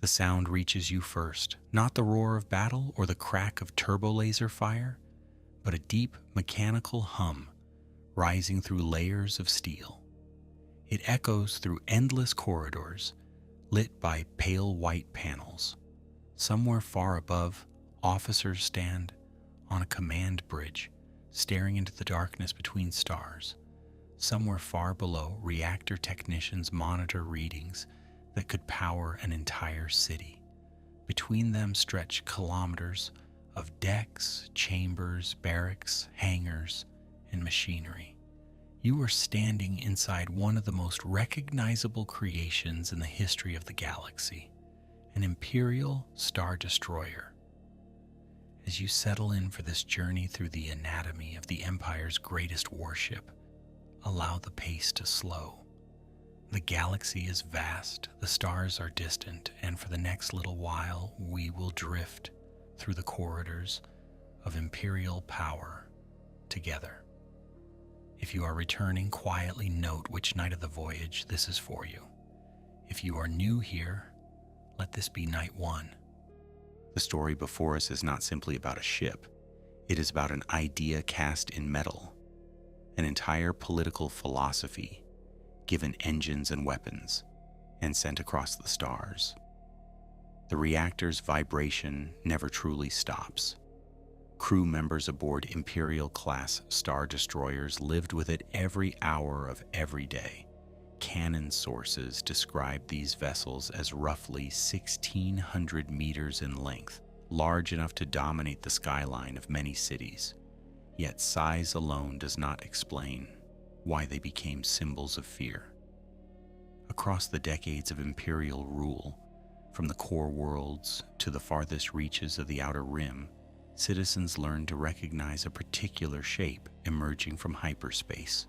The sound reaches you first, not the roar of battle or the crack of turbolaser fire, but a deep mechanical hum rising through layers of steel. It echoes through endless corridors lit by pale white panels. Somewhere far above, officers stand on a command bridge, staring into the darkness between stars. Somewhere far below, reactor technicians monitor readings that could power an entire city. Between them stretch kilometers of decks, chambers, barracks, hangars, and machinery. You are standing inside one of the most recognizable creations in the history of the galaxy, an Imperial Star Destroyer. As you settle in for this journey through the anatomy of the Empire's greatest warship, allow the pace to slow. The galaxy is vast, the stars are distant, and for the next little while, we will drift through the corridors of Imperial power together. If you are returning, quietly note which night of the voyage this is for you. If you are new here, let this be night one. The story before us is not simply about a ship. It is about an idea cast in metal, an entire political philosophy given engines and weapons and sent across the stars. The reactor's vibration never truly stops. Crew members aboard Imperial-class Star Destroyers lived with it every hour of every day. Canon sources describe these vessels as roughly 1,600 meters in length, large enough to dominate the skyline of many cities. Yet size alone does not explain why they became symbols of fear. Across the decades of Imperial rule, from the core worlds to the farthest reaches of the Outer Rim, citizens learned to recognize a particular shape emerging from hyperspace.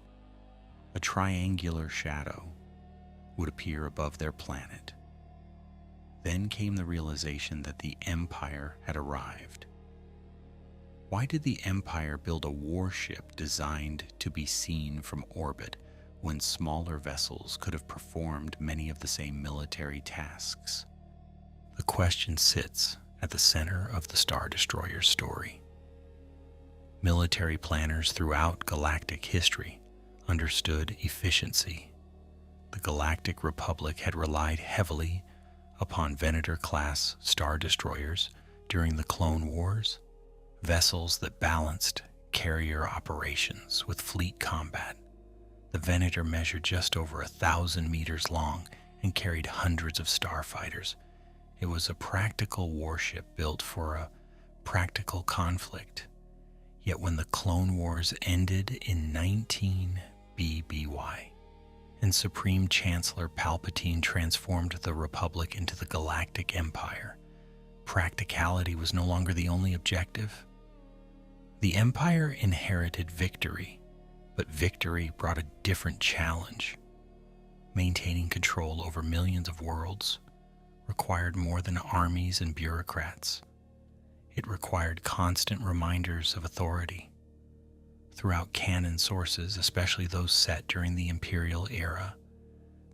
A triangular shadow would appear above their planet. Then came the realization that the Empire had arrived. Why did the Empire build a warship designed to be seen from orbit when smaller vessels could have performed many of the same military tasks? The question sits at the center of the Star Destroyer story. Military planners throughout galactic history understood efficiency. The Galactic Republic had relied heavily upon Venator-class Star Destroyers during the Clone Wars, vessels that balanced carrier operations with fleet combat. The Venator measured just over 1,000 meters long and carried hundreds of starfighters. It was a practical warship built for a practical conflict. Yet when the Clone Wars ended in 19 BBY, and Supreme Chancellor Palpatine transformed the Republic into the Galactic Empire, practicality was no longer the only objective. The Empire inherited victory, but victory brought a different challenge. Maintaining control over millions of worlds required more than armies and bureaucrats. It required constant reminders of authority. Throughout canon sources, especially those set during the Imperial era,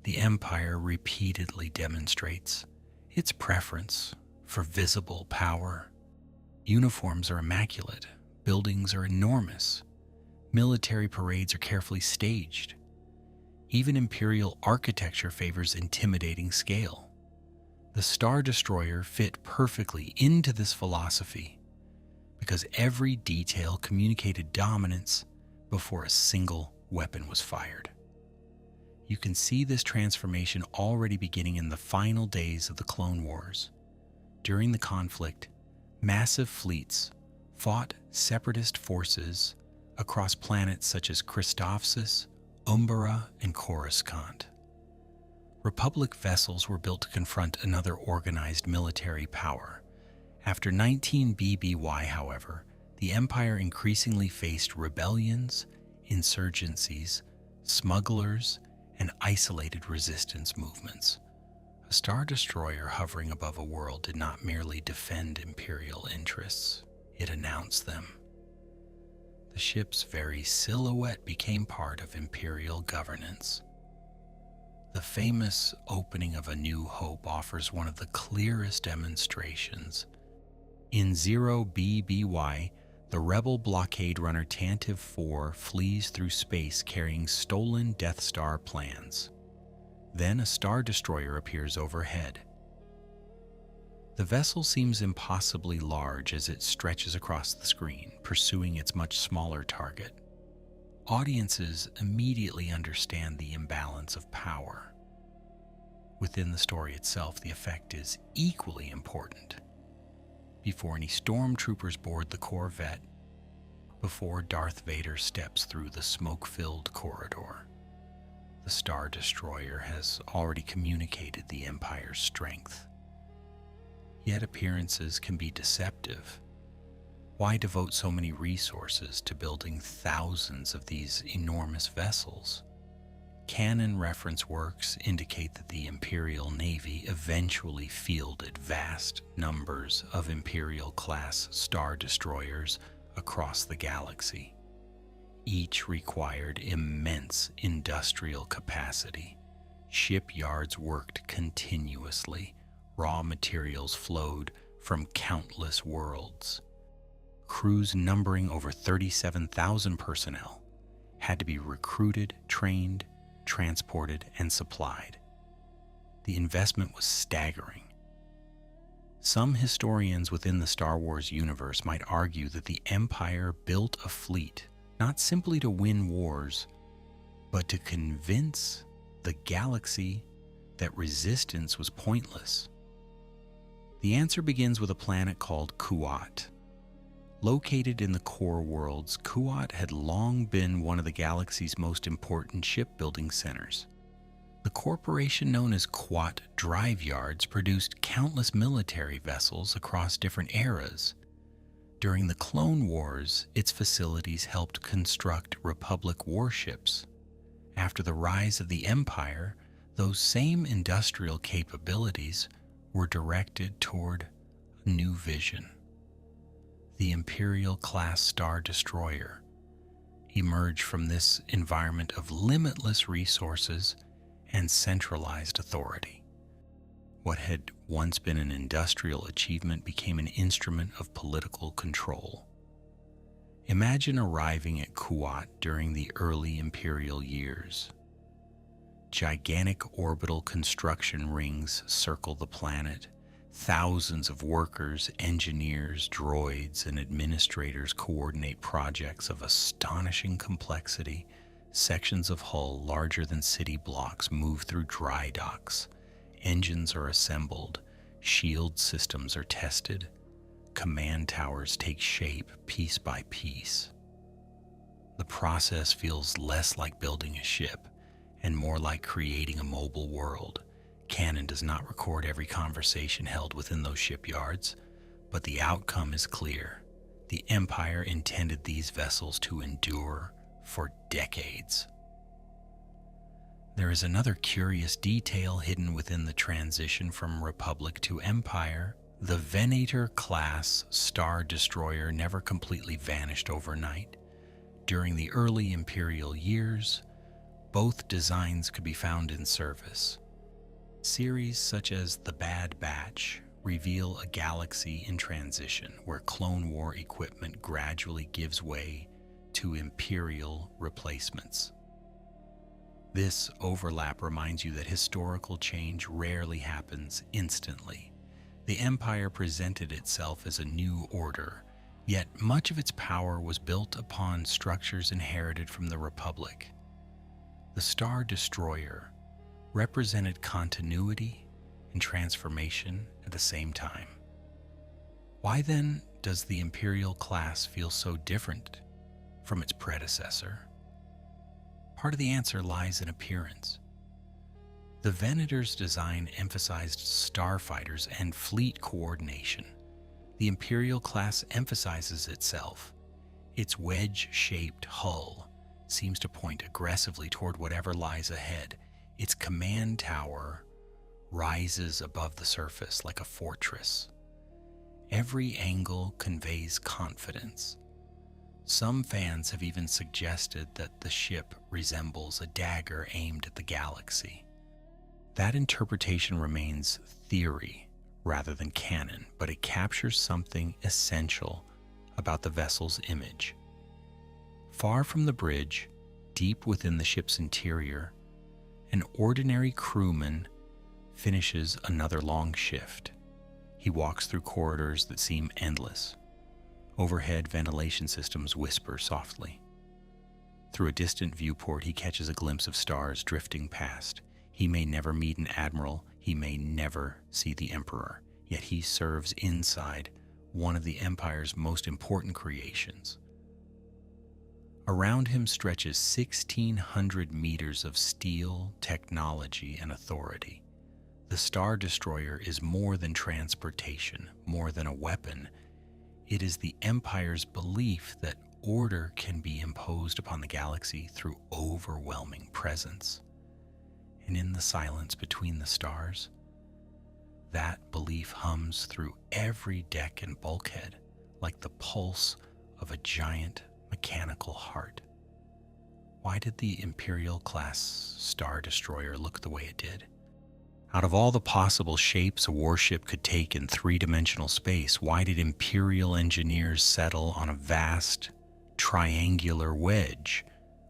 the Empire repeatedly demonstrates its preference for visible power. Uniforms are immaculate, buildings are enormous, military parades are carefully staged. Even Imperial architecture favors intimidating scale. The Star Destroyer fit perfectly into this philosophy because every detail communicated dominance before a single weapon was fired. You can see this transformation already beginning in the final days of the Clone Wars. During the conflict, massive fleets fought separatist forces across planets such as Christophsis, Umbra, and Coruscant. Republic vessels were built to confront another organized military power. After 19 BBY, however, the Empire increasingly faced rebellions, insurgencies, smugglers, and isolated resistance movements. A Star Destroyer hovering above a world did not merely defend Imperial interests, it announced them. The ship's very silhouette became part of Imperial governance. The famous opening of A New Hope offers one of the clearest demonstrations. In 0BBY, the rebel blockade runner Tantive 4 flees through space carrying stolen Death Star plans. Then a Star Destroyer appears overhead. The vessel seems impossibly large as it stretches across the screen, pursuing its much smaller target. Audiences immediately understand the imbalance of power. Within the story itself, the effect is equally important. Before any stormtroopers board the Corvette, before Darth Vader steps through the smoke-filled corridor, the Star Destroyer has already communicated the Empire's strength. Yet appearances can be deceptive. Why devote so many resources to building thousands of these enormous vessels? Canon reference works indicate that the Imperial Navy eventually fielded vast numbers of Imperial-class Star Destroyers across the galaxy. Each required immense industrial capacity. Shipyards worked continuously. Raw materials flowed from countless worlds. Crews numbering over 37,000 personnel had to be recruited, trained, transported, and supplied. The investment was staggering. Some historians within the Star Wars universe might argue that the Empire built a fleet not simply to win wars, but to convince the galaxy that resistance was pointless. The answer begins with a planet called Kuat. Located in the core worlds, Kuat had long been one of the galaxy's most important shipbuilding centers. The corporation known as Kuat Drive Yards produced countless military vessels across different eras. During the Clone Wars, its facilities helped construct Republic warships. After the rise of the Empire, those same industrial capabilities were directed toward a new vision. The Imperial-class Star Destroyer emerged from this environment of limitless resources and centralized authority. What had once been an industrial achievement became an instrument of political control. Imagine arriving at Kuat during the early Imperial years. Gigantic orbital construction rings circle the planet. Thousands of workers, engineers, droids, and administrators coordinate projects of astonishing complexity. Sections of hull larger than city blocks move through dry docks. Engines are assembled. Shield systems are tested. Command towers take shape piece by piece. The process feels less like building a ship and more like creating a mobile world. Canon does not record every conversation held within those shipyards, but the outcome is clear. The Empire intended these vessels to endure for decades. There is another curious detail hidden within the transition from Republic to Empire. The Venator-class Star Destroyer never completely vanished overnight. During the early Imperial years, both designs could be found in service. Series such as The Bad Batch reveal a galaxy in transition where Clone War equipment gradually gives way to Imperial replacements. This overlap reminds you that historical change rarely happens instantly. The Empire presented itself as a new order, yet much of its power was built upon structures inherited from the Republic. The Star Destroyer represented continuity and transformation at the same time. Why then does the Imperial class feel so different from its predecessor? Part of the answer lies in appearance. The Venator's design emphasized starfighters and fleet coordination. The Imperial class emphasizes itself. Its wedge-shaped hull seems to point aggressively toward whatever lies ahead. Its command tower rises above the surface like a fortress. Every angle conveys confidence. Some fans have even suggested that the ship resembles a dagger aimed at the galaxy. That interpretation remains theory rather than canon, but it captures something essential about the vessel's image. Far from the bridge, deep within the ship's interior, an ordinary crewman finishes another long shift. He walks through corridors that seem endless. Overhead ventilation systems whisper softly. Through a distant viewport, he catches a glimpse of stars drifting past. He may never meet an admiral, he may never see the emperor, yet he serves inside one of the Empire's most important creations. Around him stretches 1,600 meters of steel, technology, and authority. The Star Destroyer is more than transportation, more than a weapon. It is the Empire's belief that order can be imposed upon the galaxy through overwhelming presence. And in the silence between the stars, that belief hums through every deck and bulkhead like the pulse of a giant mechanical heart. Why did the Imperial-class Star Destroyer look the way it did? Out of all the possible shapes a warship could take in three-dimensional space, why did Imperial engineers settle on a vast, triangular wedge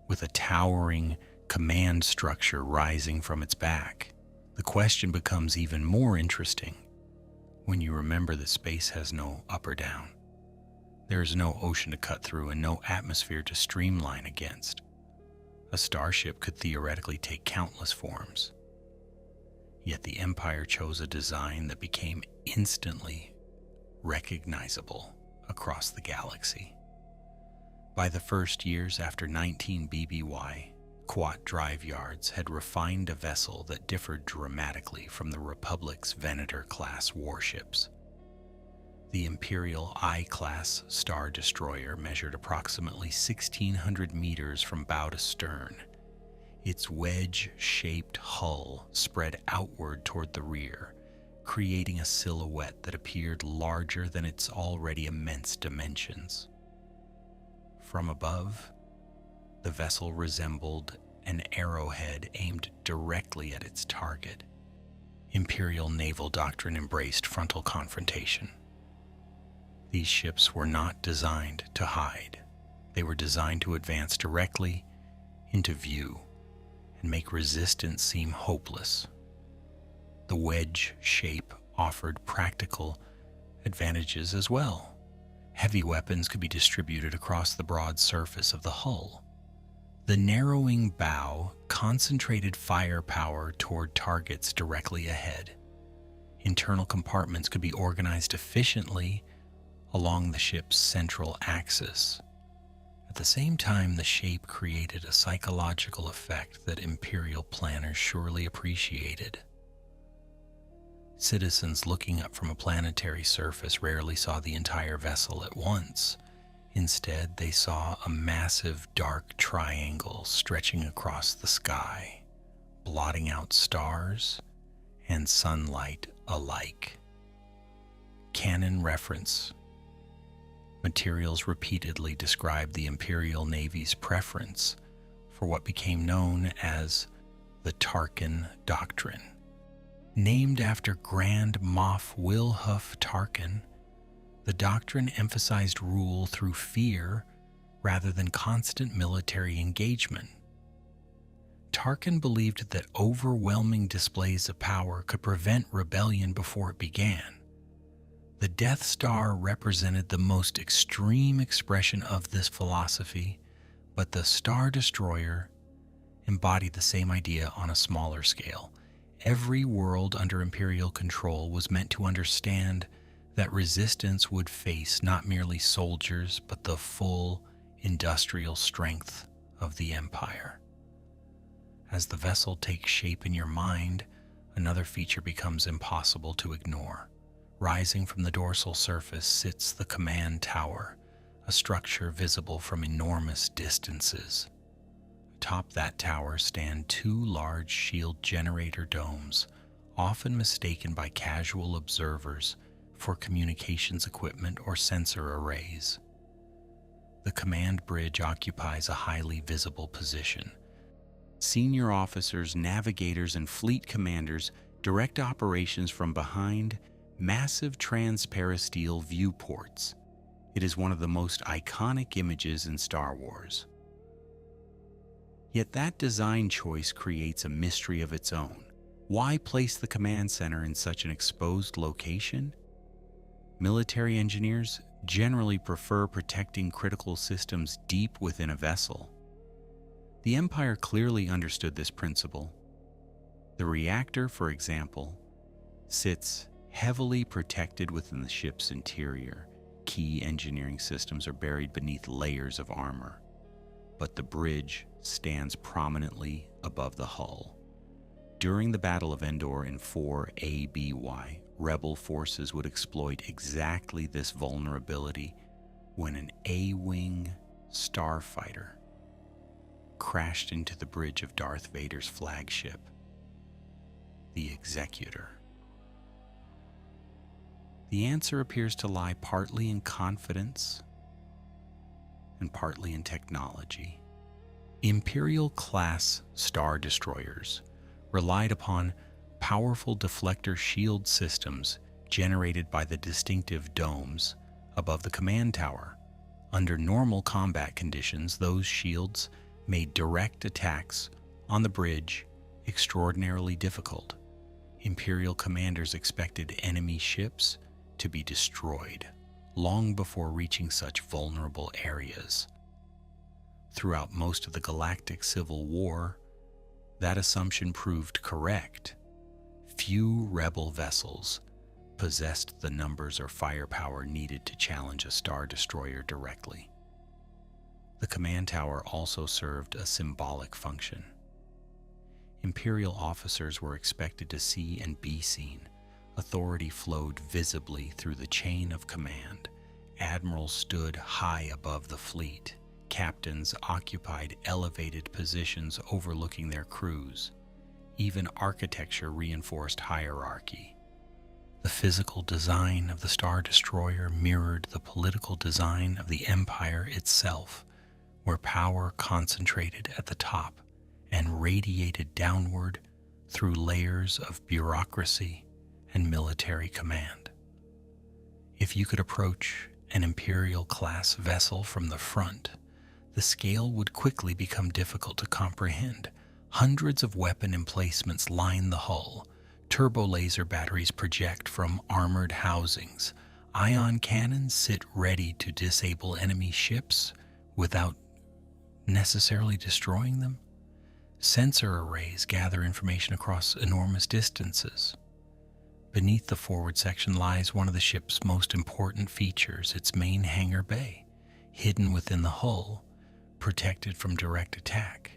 with a towering command structure rising from its back? The question becomes even more interesting when you remember that space has no up or down. There is no ocean to cut through and no atmosphere to streamline against. A starship could theoretically take countless forms. Yet the Empire chose a design that became instantly recognizable across the galaxy. By the first years after 19 BBY, Quat Drive Yards had refined a vessel that differed dramatically from the Republic's Venator-class warships. The Imperial I-class Star Destroyer measured approximately 1,600 meters from bow to stern. Its wedge-shaped hull spread outward toward the rear, creating a silhouette that appeared larger than its already immense dimensions. From above, the vessel resembled an arrowhead aimed directly at its target. Imperial naval doctrine embraced frontal confrontation. These ships were not designed to hide. They were designed to advance directly into view and make resistance seem hopeless. The wedge shape offered practical advantages as well. Heavy weapons could be distributed across the broad surface of the hull. The narrowing bow concentrated firepower toward targets directly ahead. Internal compartments could be organized efficiently along the ship's central axis. At the same time, the shape created a psychological effect that Imperial planners surely appreciated. Citizens looking up from a planetary surface rarely saw the entire vessel at once. Instead, they saw a massive dark triangle stretching across the sky, blotting out stars and sunlight alike. Canon reference materials repeatedly describe the Imperial Navy's preference for what became known as the Tarkin Doctrine. Named after Grand Moff Wilhuff Tarkin, the doctrine emphasized rule through fear rather than constant military engagement. Tarkin believed that overwhelming displays of power could prevent rebellion before it began. The Death Star represented the most extreme expression of this philosophy, but the Star Destroyer embodied the same idea on a smaller scale. Every world under Imperial control was meant to understand that resistance would face not merely soldiers, but the full industrial strength of the Empire. As the vessel takes shape in your mind, another feature becomes impossible to ignore. Rising from the dorsal surface sits the command tower, a structure visible from enormous distances. Atop that tower stand two large shield generator domes, often mistaken by casual observers for communications equipment or sensor arrays. The command bridge occupies a highly visible position. Senior officers, navigators, and fleet commanders direct operations from behind massive transparisteel viewports. It is one of the most iconic images in Star Wars. Yet that design choice creates a mystery of its own. Why place the command center in such an exposed location? Military engineers generally prefer protecting critical systems deep within a vessel. The Empire clearly understood this principle. The reactor, for example, sits heavily protected within the ship's interior. Key engineering systems are buried beneath layers of armor, but the bridge stands prominently above the hull. During the Battle of Endor in 4 ABY, Rebel forces would exploit exactly this vulnerability when an A-Wing starfighter crashed into the bridge of Darth Vader's flagship, the Executor. The answer appears to lie partly in confidence and partly in technology. Imperial-class Star Destroyers relied upon powerful deflector shield systems generated by the distinctive domes above the command tower. Under normal combat conditions, those shields made direct attacks on the bridge extraordinarily difficult. Imperial commanders expected enemy ships to be destroyed long before reaching such vulnerable areas. Throughout most of the Galactic Civil War, that assumption proved correct. Few Rebel vessels possessed the numbers or firepower needed to challenge a Star Destroyer directly. The command tower also served a symbolic function. Imperial officers were expected to see and be seen. Authority flowed visibly through the chain of command. Admirals stood high above the fleet. Captains occupied elevated positions overlooking their crews. Even architecture reinforced hierarchy. The physical design of the Star Destroyer mirrored the political design of the Empire itself, where power concentrated at the top and radiated downward through layers of bureaucracy and military command. If you could approach an Imperial-class vessel from the front, the scale would quickly become difficult to comprehend. Hundreds of weapon emplacements line the hull. Turbo laser batteries project from armored housings. Ion cannons sit ready to disable enemy ships without necessarily destroying them. Sensor arrays gather information across enormous distances. Beneath the forward section lies one of the ship's most important features, its main hangar bay, hidden within the hull, protected from direct attack.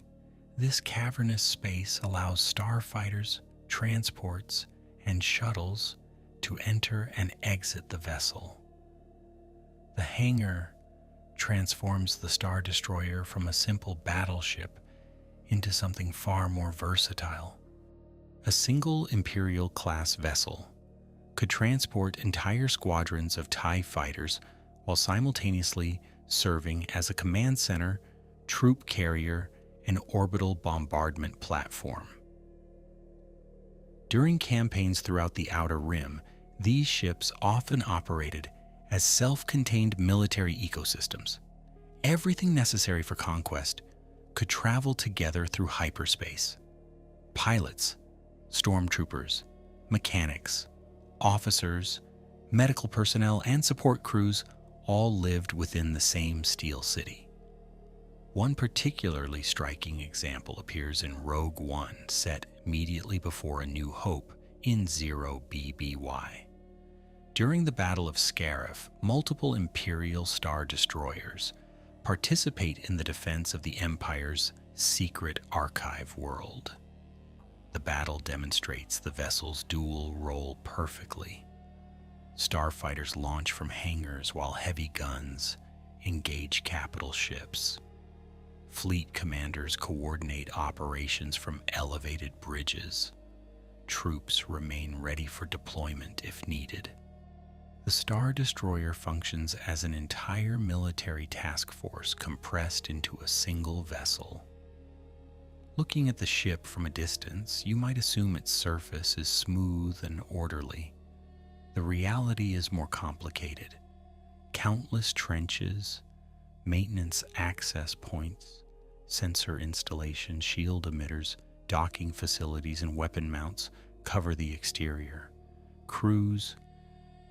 This cavernous space allows starfighters, transports, and shuttles to enter and exit the vessel. The hangar transforms the Star Destroyer from a simple battleship into something far more versatile. A single Imperial-class vessel could transport entire squadrons of TIE fighters while simultaneously serving as a command center, troop carrier, and orbital bombardment platform. During campaigns throughout the Outer Rim, these ships often operated as self-contained military ecosystems. Everything necessary for conquest could travel together through hyperspace. Pilots, stormtroopers, mechanics, officers, medical personnel, and support crews all lived within the same steel city. One particularly striking example appears in Rogue One, set immediately before A New Hope in 0 BBY. During the Battle of Scarif, multiple Imperial Star Destroyers participate in the defense of the Empire's secret archive world. The battle demonstrates the vessel's dual role perfectly. Starfighters launch from hangars while heavy guns engage capital ships. Fleet commanders coordinate operations from elevated bridges. Troops remain ready for deployment if needed. The Star Destroyer functions as an entire military task force compressed into a single vessel. Looking at the ship from a distance, you might assume its surface is smooth and orderly. The reality is more complicated. Countless trenches, maintenance access points, sensor installations, shield emitters, docking facilities, and weapon mounts cover the exterior. Crews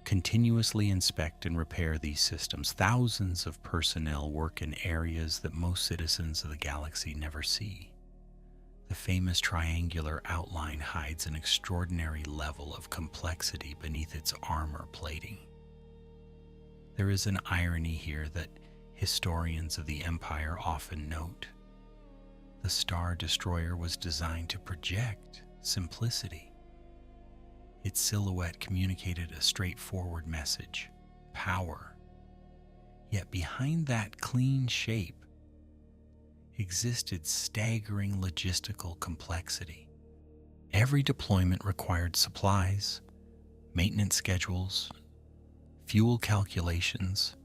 continuously inspect and repair these systems. Thousands of personnel work in areas that most citizens of the galaxy never see. The famous triangular outline hides an extraordinary level of complexity beneath its armor plating. There is an irony here that historians of the Empire often note. The Star Destroyer was designed to project simplicity. Its silhouette communicated a straightforward message: power. Yet behind that clean shape existed staggering logistical complexity. Every deployment required supplies, maintenance schedules, fuel calculations,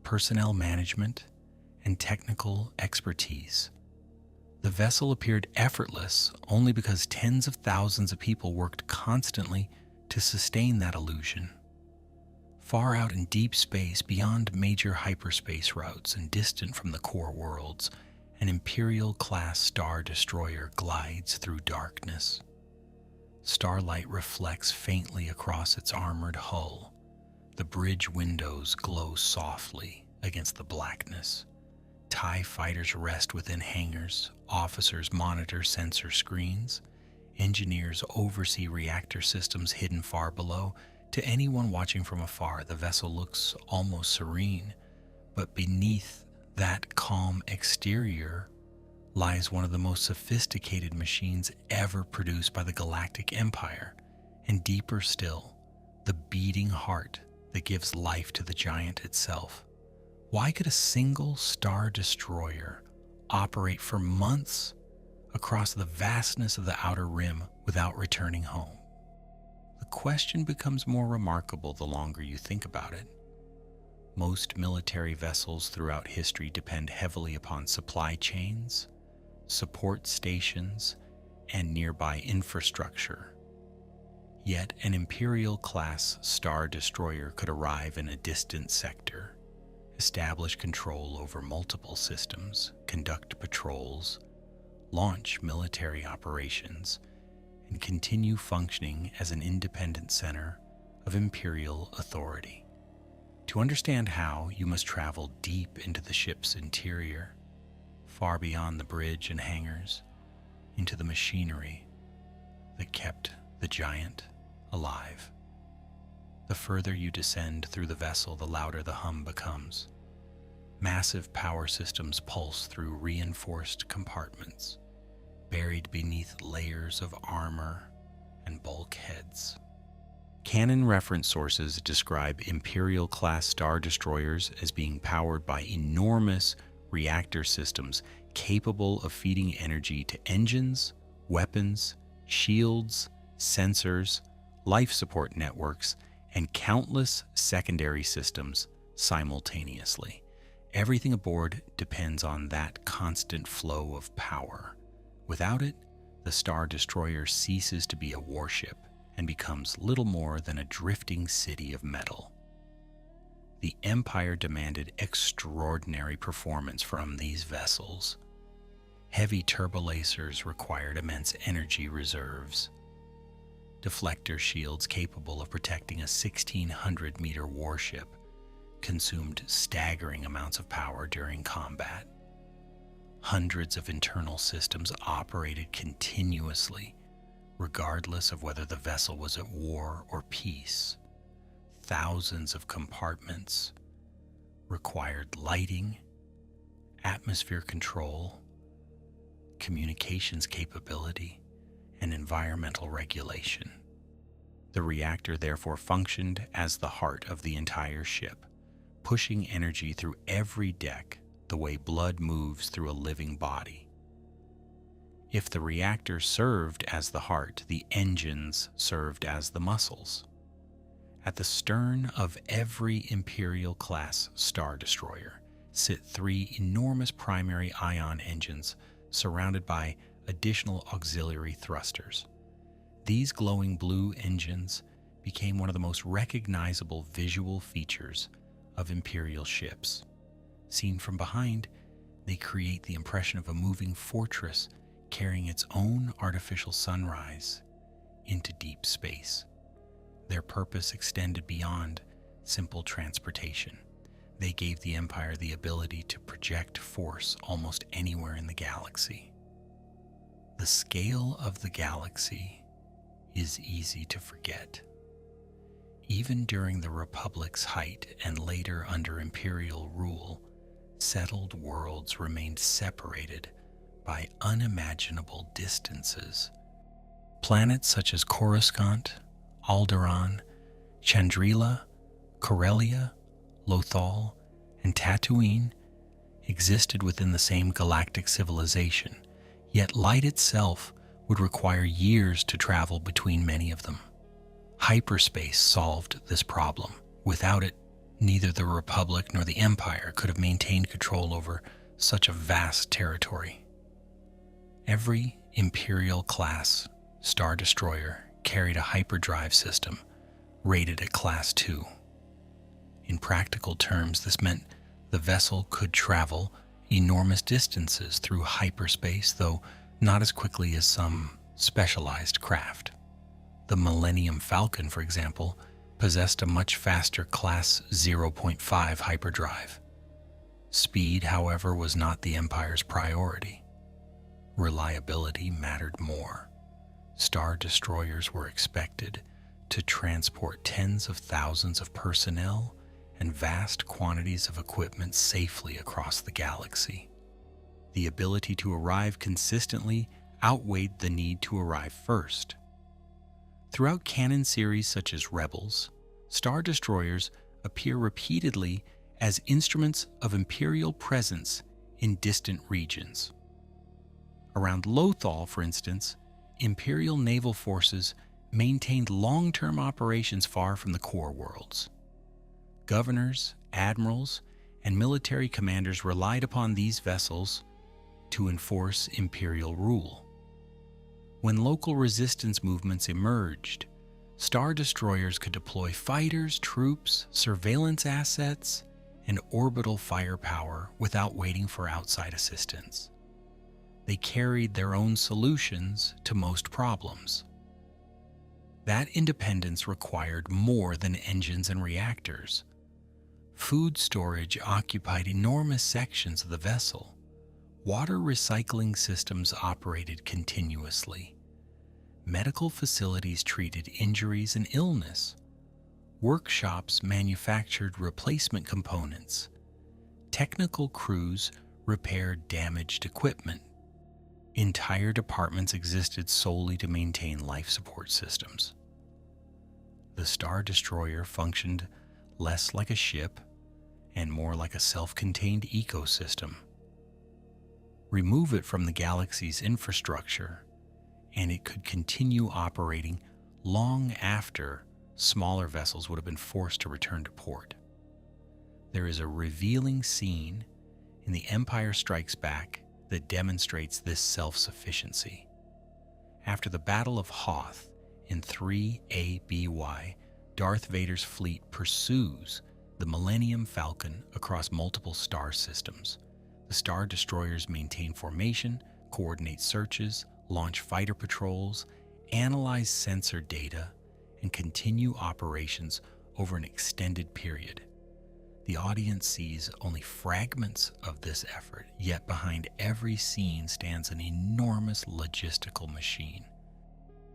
personnel management, and technical expertise. The vessel appeared effortless only because tens of thousands of people worked constantly to sustain that illusion. Far out in deep space, beyond major hyperspace routes and distant from the core worlds, an Imperial-class Star Destroyer glides through darkness. Starlight reflects faintly across its armored hull. The bridge windows glow softly against the blackness. TIE fighters rest within hangars, officers monitor sensor screens, engineers oversee reactor systems hidden far below. To anyone watching from afar, the vessel looks almost serene, but beneath that calm exterior lies one of the most sophisticated machines ever produced by the Galactic Empire, and deeper still, the beating heart that gives life to the giant itself. Why could a single Star Destroyer operate for months across the vastness of the Outer Rim without returning home? The question becomes more remarkable the longer you think about it. Most military vessels throughout history depend heavily upon supply chains, support stations, and nearby infrastructure. Yet an Imperial-class Star Destroyer could arrive in a distant sector, establish control over multiple systems, conduct patrols, launch military operations, and continue functioning as an independent center of Imperial authority. To understand how, you must travel deep into the ship's interior, far beyond the bridge and hangars, into the machinery that kept the giant alive. The further you descend through the vessel, the louder the hum becomes. Massive power systems pulse through reinforced compartments, buried beneath layers of armor and bulkheads. Canon reference sources describe Imperial-class Star Destroyers as being powered by enormous reactor systems capable of feeding energy to engines, weapons, shields, sensors, life support networks, and countless secondary systems simultaneously. Everything aboard depends on that constant flow of power. Without it, the Star Destroyer ceases to be a warship and becomes little more than a drifting city of metal. The Empire demanded extraordinary performance from these vessels. Heavy turbolasers required immense energy reserves. Deflector shields capable of protecting a 1,600-meter warship consumed staggering amounts of power during combat. Hundreds of internal systems operated continuously, regardless of whether the vessel was at war or peace. Thousands of compartments required lighting, atmosphere control, communications capability, and environmental regulation. The reactor therefore functioned as the heart of the entire ship, pushing energy through every deck the way blood moves through a living body. If the reactor served as the heart, the engines served as the muscles. At the stern of every Imperial-class Star Destroyer sit three enormous primary ion engines surrounded by additional auxiliary thrusters. These glowing blue engines became one of the most recognizable visual features of Imperial ships. Seen from behind, they create the impression of a moving fortress carrying its own artificial sunrise into deep space. Their purpose extended beyond simple transportation. They gave the Empire the ability to project force almost anywhere in the galaxy. The scale of the galaxy is easy to forget. Even during the Republic's height and later under Imperial rule, settled worlds remained separated by unimaginable distances. Planets such as Coruscant, Alderaan, Chandrila, Corellia, Lothal, and Tatooine existed within the same galactic civilization, yet light itself would require years to travel between many of them. Hyperspace solved this problem. Without it, neither the Republic nor the Empire could have maintained control over such a vast territory. Every Imperial-class Star Destroyer carried a hyperdrive system rated at Class 2. In practical terms, this meant the vessel could travel enormous distances through hyperspace, though not as quickly as some specialized craft. The Millennium Falcon, for example, possessed a much faster Class 0.5 hyperdrive. Speed, however, was not the Empire's priority. Reliability mattered more. Star Destroyers were expected to transport tens of thousands of personnel and vast quantities of equipment safely across the galaxy. The ability to arrive consistently outweighed the need to arrive first. Throughout canon series such as Rebels, Star Destroyers appear repeatedly as instruments of Imperial presence in distant regions. Around Lothal, for instance, Imperial naval forces maintained long-term operations far from the core worlds. Governors, admirals, and military commanders relied upon these vessels to enforce Imperial rule. When local resistance movements emerged, Star Destroyers could deploy fighters, troops, surveillance assets, and orbital firepower without waiting for outside assistance. They carried their own solutions to most problems. That independence required more than engines and reactors. Food storage occupied enormous sections of the vessel. Water recycling systems operated continuously. Medical facilities treated injuries and illness. Workshops manufactured replacement components. Technical crews repaired damaged equipment. Entire departments existed solely to maintain life support systems. The Star Destroyer functioned less like a ship and more like a self-contained ecosystem. Remove it from the galaxy's infrastructure, and it could continue operating long after smaller vessels would have been forced to return to port. There is a revealing scene in The Empire Strikes Back that demonstrates this self-sufficiency. After the Battle of Hoth in 3ABY, Darth Vader's fleet pursues the Millennium Falcon across multiple star systems. The Star Destroyers maintain formation, coordinate searches, launch fighter patrols, analyze sensor data, and continue operations over an extended period. The audience sees only fragments of this effort, yet behind every scene stands an enormous logistical machine.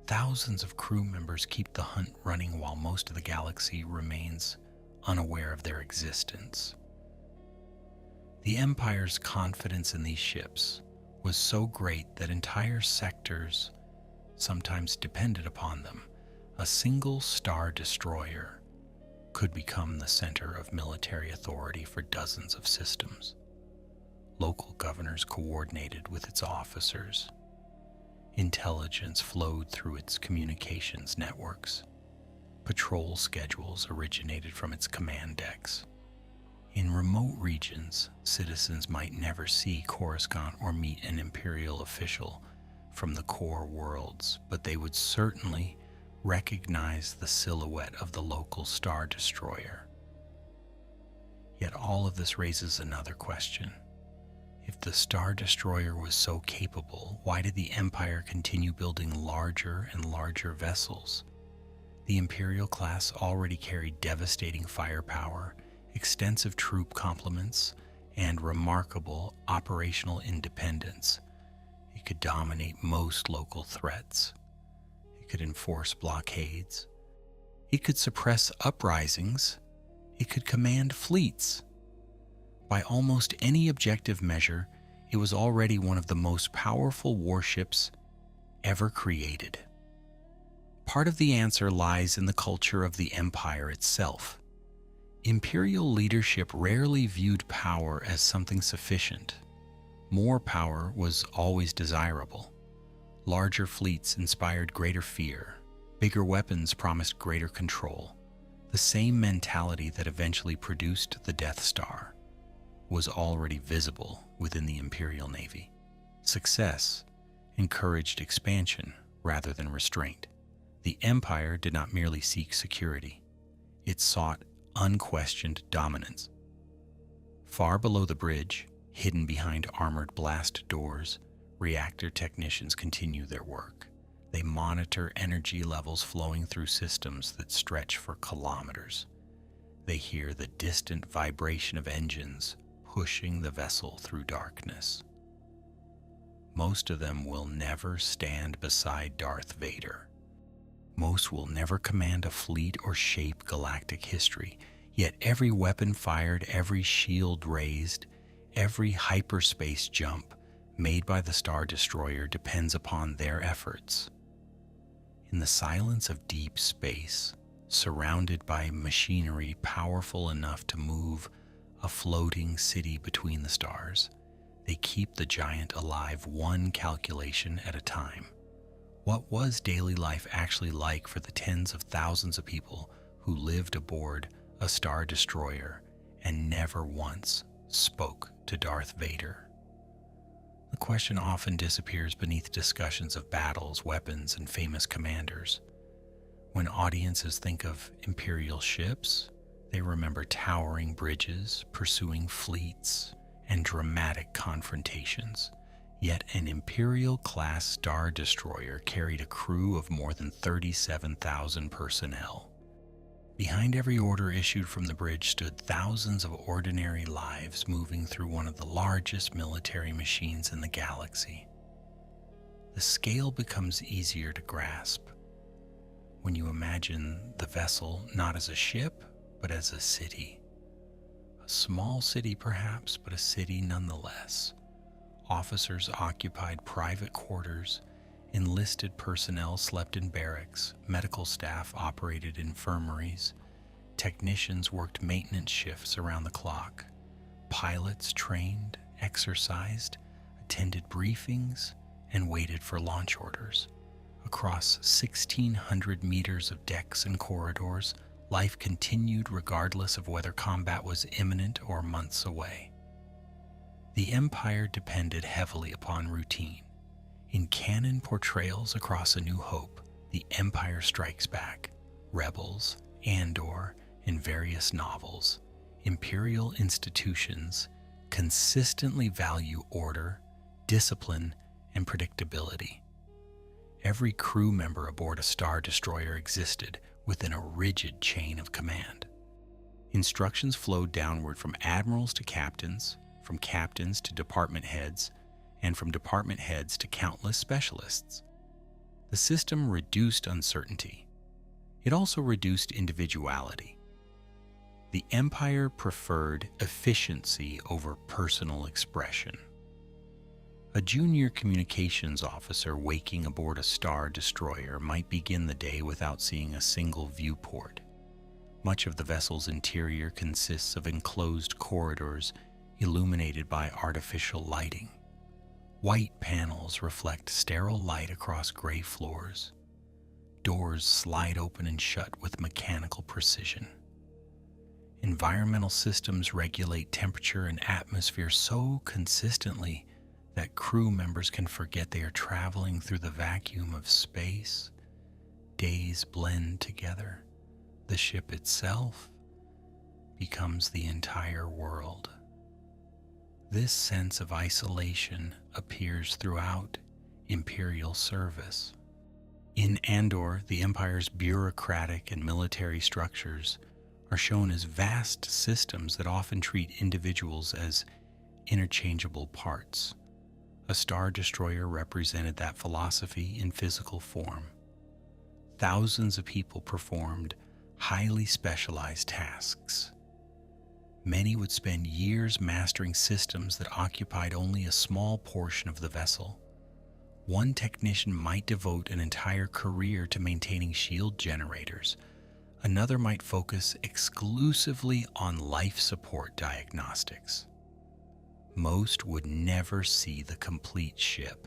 Thousands of crew members keep the hunt running while most of the galaxy remains unaware of their existence. The Empire's confidence in these ships was so great that entire sectors sometimes depended upon them. A single Star Destroyer could become the center of military authority for dozens of systems. Local governors coordinated with its officers. Intelligence flowed through its communications networks. Patrol schedules originated from its command decks. In remote regions, citizens might never see Coruscant or meet an Imperial official, from the core worlds, but they would certainly recognize the silhouette of the local Star Destroyer. Yet all of this raises another question. If the Star Destroyer was so capable, why did the Empire continue building larger and larger vessels? The Imperial class already carried devastating firepower, extensive troop complements, and remarkable operational independence. It could dominate most local threats. It could enforce blockades. It could suppress uprisings. It could command fleets. By almost any objective measure, it was already one of the most powerful warships ever created. Part of the answer lies in the culture of the Empire itself. Imperial leadership rarely viewed power as something sufficient. More power was always desirable. Larger fleets inspired greater fear. Bigger weapons promised greater control. The same mentality that eventually produced the Death Star was already visible within the Imperial Navy. Success encouraged expansion rather than restraint. The Empire did not merely seek security. It sought unquestioned dominance. Far below the bridge, hidden behind armored blast doors, reactor technicians continue their work. They monitor energy levels flowing through systems that stretch for kilometers. They hear the distant vibration of engines pushing the vessel through darkness. Most of them will never stand beside Darth Vader. Most will never command a fleet or shape galactic history, yet every weapon fired, every shield raised, every hyperspace jump made by the Star Destroyer depends upon their efforts. In the silence of deep space, surrounded by machinery powerful enough to move a floating city between the stars, they keep the giant alive one calculation at a time. What was daily life actually like for the tens of thousands of people who lived aboard a Star Destroyer and never once spoke to Darth Vader? The question often disappears beneath discussions of battles, weapons, and famous commanders. When audiences think of Imperial ships, they remember towering bridges, pursuing fleets, and dramatic confrontations. Yet an Imperial-class Star Destroyer carried a crew of more than 37,000 personnel. Behind every order issued from the bridge stood thousands of ordinary lives moving through one of the largest military machines in the galaxy. The scale becomes easier to grasp when you imagine the vessel not as a ship, but as a city. A small city perhaps, but a city nonetheless. Officers occupied private quarters, enlisted personnel slept in barracks, medical staff operated infirmaries, technicians worked maintenance shifts around the clock, pilots trained, exercised, attended briefings, and waited for launch orders. Across 1,600 meters of decks and corridors, life continued regardless of whether combat was imminent or months away. The Empire depended heavily upon routine. In canon portrayals across A New Hope, the Empire Strikes Back, Rebels, Andor, and various novels, Imperial institutions consistently value order, discipline, and predictability. Every crew member aboard a Star Destroyer existed within a rigid chain of command. Instructions flowed downward from admirals to captains, from captains to department heads, and from department heads to countless specialists. The system reduced uncertainty. It also reduced individuality. The Empire preferred efficiency over personal expression. A junior communications officer waking aboard a Star Destroyer might begin the day without seeing a single viewport. Much of the vessel's interior consists of enclosed corridors illuminated by artificial lighting. White panels reflect sterile light across gray floors. Doors slide open and shut with mechanical precision. Environmental systems regulate temperature and atmosphere so consistently that crew members can forget they are traveling through the vacuum of space. Days blend together. The ship itself becomes the entire world. This sense of isolation appears throughout Imperial service. In Andor, the Empire's bureaucratic and military structures are shown as vast systems that often treat individuals as interchangeable parts. A Star Destroyer represented that philosophy in physical form. Thousands of people performed highly specialized tasks. Many would spend years mastering systems that occupied only a small portion of the vessel. One technician might devote an entire career to maintaining shield generators. Another might focus exclusively on life support diagnostics. Most would never see the complete ship.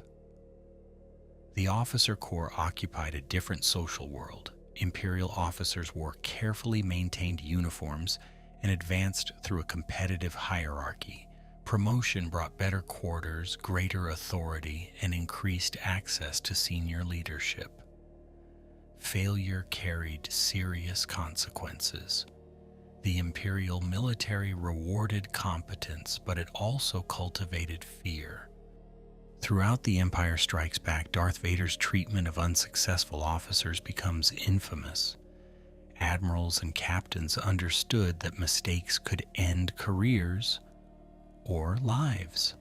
The officer corps occupied a different social world. Imperial officers wore carefully maintained uniforms and advanced through a competitive hierarchy. Promotion brought better quarters, greater authority, and increased access to senior leadership. Failure carried serious consequences. The Imperial military rewarded competence, but it also cultivated fear. Throughout The Empire Strikes Back, Darth Vader's treatment of unsuccessful officers becomes infamous. Admirals and captains understood that mistakes could end careers or lives.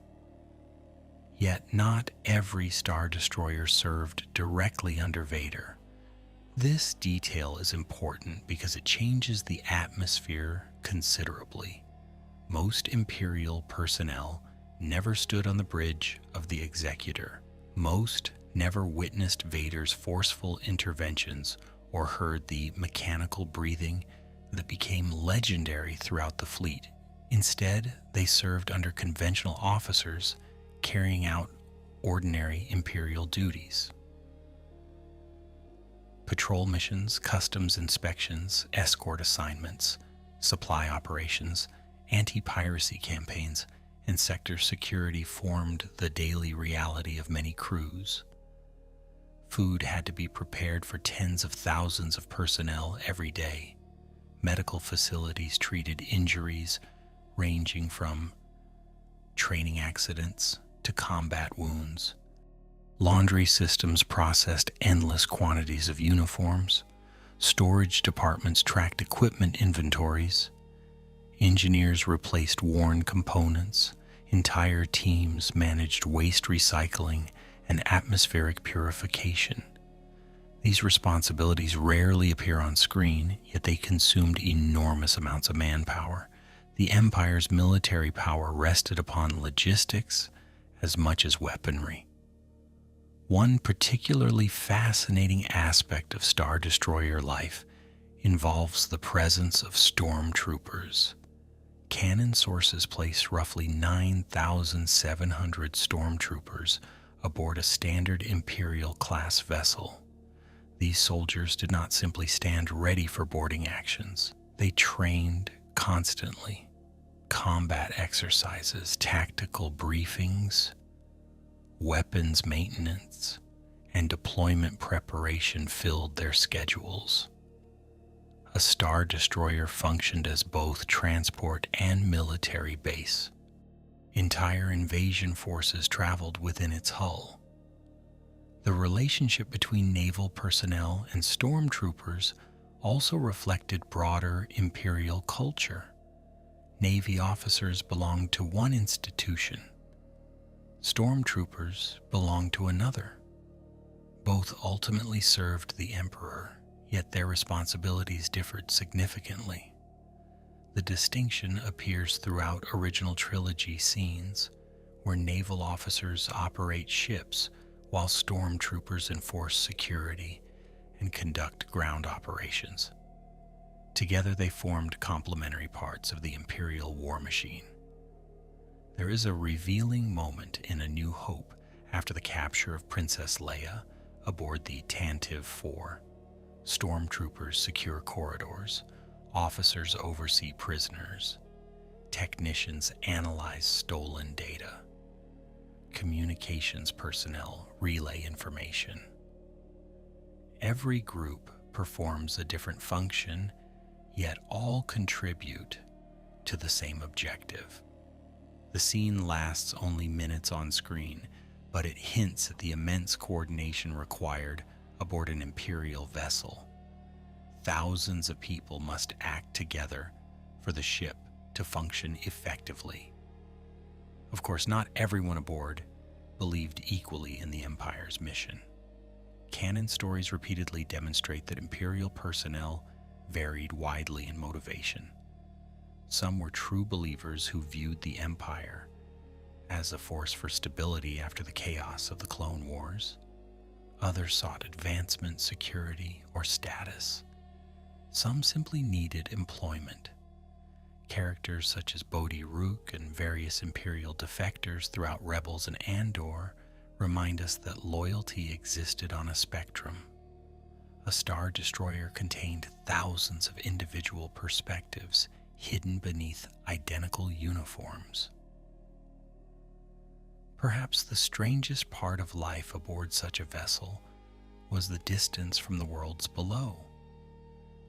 Yet not every Star Destroyer served directly under Vader. This detail is important because it changes the atmosphere considerably. Most Imperial personnel never stood on the bridge of the Executor. Most never witnessed Vader's forceful interventions or heard the mechanical breathing that became legendary throughout the fleet. Instead, they served under conventional officers carrying out ordinary Imperial duties. Patrol missions, customs inspections, escort assignments, supply operations, anti-piracy campaigns, and sector security formed the daily reality of many crews. Food had to be prepared for tens of thousands of personnel every day. Medical facilities treated injuries ranging from training accidents to combat wounds. Laundry systems processed endless quantities of uniforms. Storage departments tracked equipment inventories. Engineers replaced worn components. Entire teams managed waste recycling and atmospheric purification. These responsibilities rarely appear on screen, yet they consumed enormous amounts of manpower. The Empire's military power rested upon logistics as much as weaponry. One particularly fascinating aspect of Star Destroyer life involves the presence of stormtroopers. Canon sources place roughly 9,700 stormtroopers aboard a standard Imperial-class vessel. These soldiers did not simply stand ready for boarding actions. They trained constantly. Combat exercises, tactical briefings, weapons maintenance, and deployment preparation filled their schedules. A Star Destroyer functioned as both transport and military base. Entire invasion forces traveled within its hull. The relationship between naval personnel and stormtroopers also reflected broader Imperial culture. Navy officers belonged to one institution. Stormtroopers belonged to another. Both ultimately served the Emperor, yet their responsibilities differed significantly. The distinction appears throughout original trilogy scenes, where naval officers operate ships while stormtroopers enforce security and conduct ground operations. Together they formed complementary parts of the Imperial war machine. There is a revealing moment in A New Hope after the capture of Princess Leia aboard the Tantive 4. Stormtroopers secure corridors, officers oversee prisoners, technicians analyze stolen data. communications personnel relay information. Every group performs a different function, yet all contribute to the same objective. The scene lasts only minutes on screen, but it hints at the immense coordination required aboard an Imperial vessel. Thousands of people must act together for the ship to function effectively. Of course, not everyone aboard believed equally in the Empire's mission. Canon stories repeatedly demonstrate that Imperial personnel varied widely in motivation. Some were true believers who viewed the Empire as a force for stability after the chaos of the Clone Wars. Others sought advancement, security, or status. Some simply needed employment. Characters such as Bodhi Rook and various Imperial defectors throughout Rebels and Andor remind us that loyalty existed on a spectrum. A Star Destroyer contained thousands of individual perspectives hidden beneath identical uniforms. Perhaps the strangest part of life aboard such a vessel was the distance from the worlds below.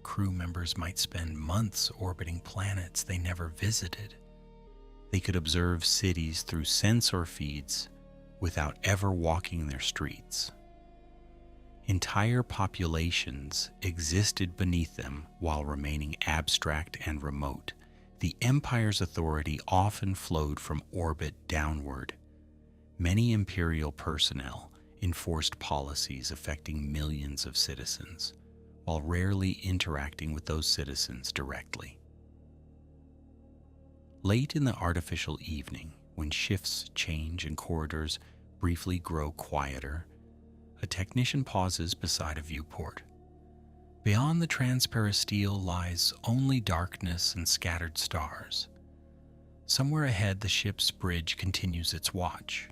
Crew members might spend months orbiting planets they never visited. They could observe cities through sensor feeds without ever walking their streets. Entire populations existed beneath them while remaining abstract and remote. The Empire's authority often flowed from orbit downward. Many Imperial personnel enforced policies affecting millions of citizens, while rarely interacting with those citizens directly. Late in the artificial evening, when shifts change and corridors briefly grow quieter, a technician pauses beside a viewport. Beyond the transparisteel lies only darkness and scattered stars. Somewhere ahead, the ship's bridge continues its watch.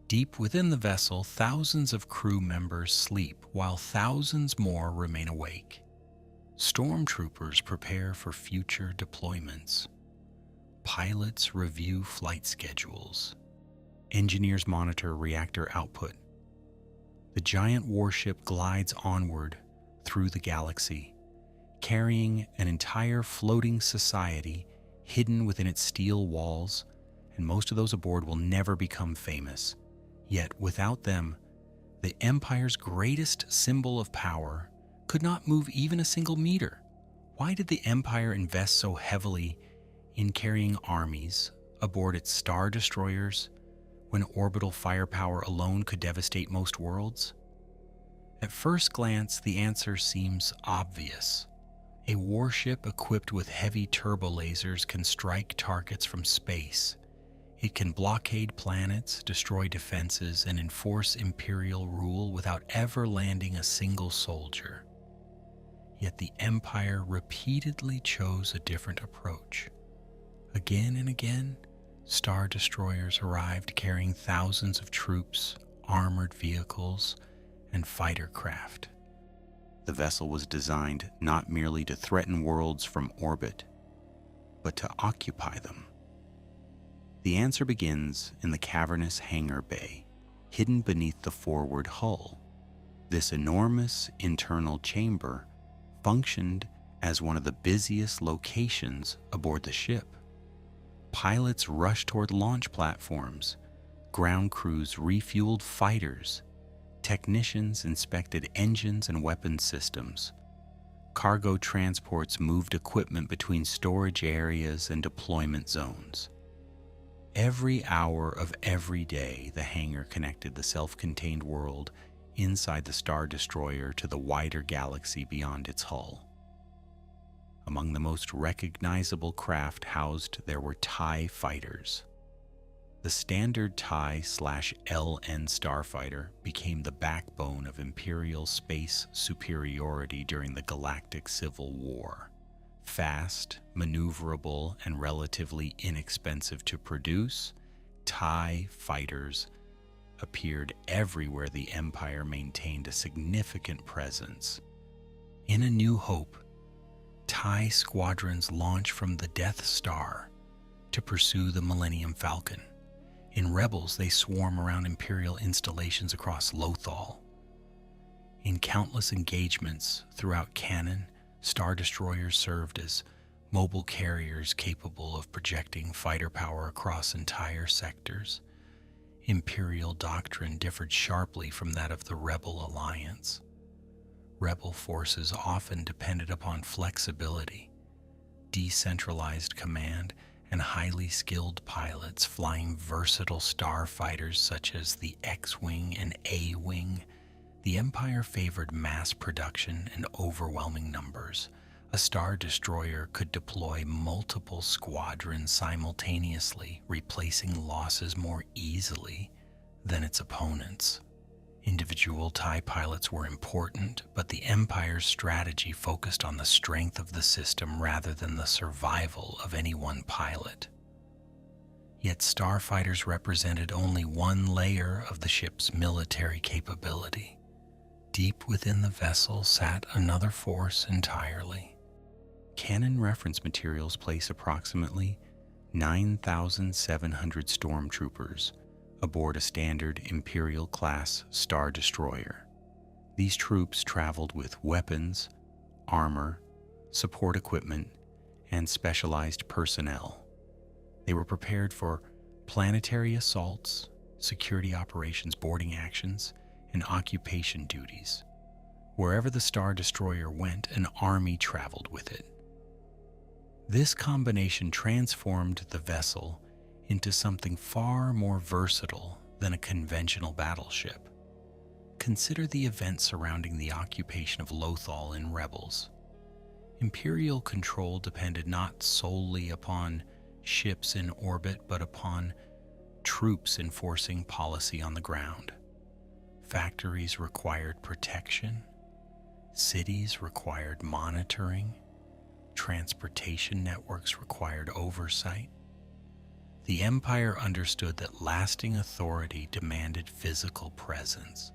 Deep within the vessel, thousands of crew members sleep while thousands more remain awake. Stormtroopers prepare for future deployments. Pilots review flight schedules. Engineers monitor reactor output. The giant warship glides onward through the galaxy, carrying an entire floating society hidden within its steel walls, and most of those aboard will never become famous. Yet without them, the Empire's greatest symbol of power could not move even a single meter. Why did the Empire invest so heavily in carrying armies aboard its Star Destroyers when orbital firepower alone could devastate most worlds? At first glance, the answer seems obvious. A warship equipped with heavy turbolasers can strike targets from space. It can blockade planets, destroy defenses, and enforce Imperial rule without ever landing a single soldier. Yet the Empire repeatedly chose a different approach. Again and again, Star Destroyers arrived carrying thousands of troops, armored vehicles, and fighter craft. The vessel was designed not merely to threaten worlds from orbit, but to occupy them. The answer begins in the cavernous hangar bay, hidden beneath the forward hull. This enormous internal chamber functioned as one of the busiest locations aboard the ship. Pilots rushed toward launch platforms, ground crews refueled fighters, technicians inspected engines and weapons systems. Cargo transports moved equipment between storage areas and deployment zones. Every hour of every day, the hangar connected the self-contained world inside the Star Destroyer to the wider galaxy beyond its hull. Among the most recognizable craft housed there were TIE fighters. The standard TIE/LN starfighter became the backbone of Imperial space superiority during the Galactic Civil War. Fast, maneuverable, and relatively inexpensive to produce, TIE fighters appeared everywhere the Empire maintained a significant presence. In A New Hope, TIE squadrons launch from the Death Star to pursue the Millennium Falcon. In Rebels, they swarm around Imperial installations across Lothal. In countless engagements throughout canon, Star Destroyers served as mobile carriers capable of projecting fighter power across entire sectors. Imperial doctrine differed sharply from that of the Rebel Alliance. Rebel forces often depended upon flexibility, decentralized command, and highly skilled pilots flying versatile starfighters such as the X-Wing and A-Wing. The Empire favored mass production and overwhelming numbers. A Star Destroyer could deploy multiple squadrons simultaneously, replacing losses more easily than its opponents. Individual TIE pilots were important, but the Empire's strategy focused on the strength of the system rather than the survival of any one pilot. Yet starfighters represented only one layer of the ship's military capability. Deep within the vessel sat another force entirely. Canon reference materials place approximately 9,700 stormtroopers aboard a standard Imperial-class Star Destroyer. These troops traveled with weapons, armor, support equipment, and specialized personnel. They were prepared for planetary assaults, security operations, boarding actions, and occupation duties. Wherever the Star Destroyer went, an army traveled with it. This combination transformed the vessel into something far more versatile than a conventional battleship. Consider the events surrounding the occupation of Lothal in Rebels. Imperial control depended not solely upon ships in orbit, but upon troops enforcing policy on the ground. Factories required protection, cities required monitoring, transportation networks required oversight. The Empire understood that lasting authority demanded physical presence.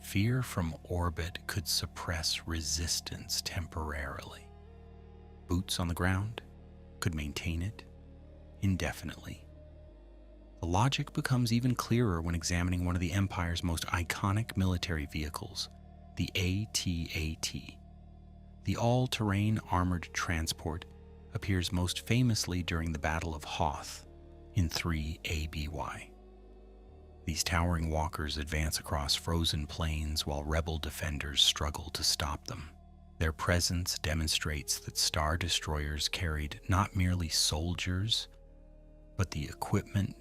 Fear from orbit could suppress resistance temporarily. Boots on the ground could maintain it indefinitely. The logic becomes even clearer when examining one of the Empire's most iconic military vehicles, the AT-AT. The all-terrain armored transport appears most famously during the Battle of Hoth in 3 ABY. These towering walkers advance across frozen plains while rebel defenders struggle to stop them. Their presence demonstrates that Star Destroyers carried not merely soldiers, but the equipment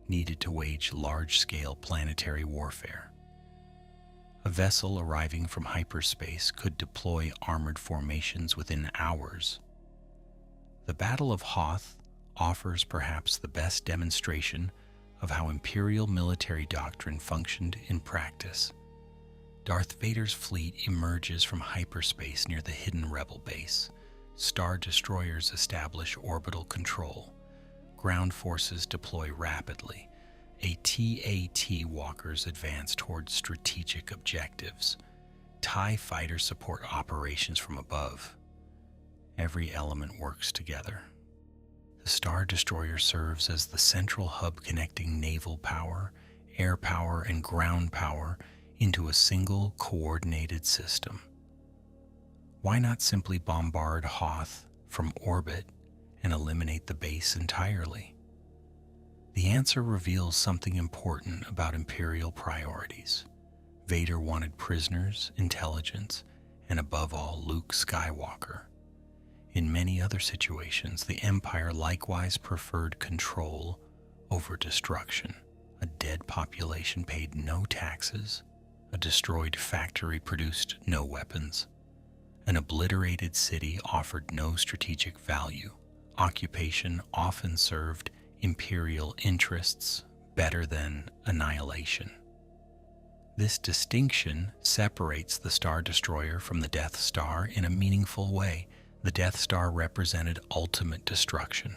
needed to wage large-scale planetary warfare. A vessel arriving from hyperspace could deploy armored formations within hours. The Battle of Hoth offers perhaps the best demonstration of how Imperial military doctrine functioned in practice. Darth Vader's fleet emerges from hyperspace near the hidden Rebel base. Star Destroyers establish orbital control. Ground forces deploy rapidly. AT-AT walkers advance towards strategic objectives. TIE fighters support operations from above. Every element works together. The Star Destroyer serves as the central hub connecting naval power, air power, and ground power into a single coordinated system. Why not simply bombard Hoth from orbit and eliminate the base entirely? The answer reveals something important about Imperial priorities. Vader wanted prisoners, intelligence, and above all, Luke Skywalker. In many other situations, the Empire likewise preferred control over destruction. A dead population paid no taxes. A destroyed factory produced no weapons. An obliterated city offered no strategic value. Occupation often served Imperial interests better than annihilation. This distinction separates the Star Destroyer from the Death Star in a meaningful way. The Death Star represented ultimate destruction.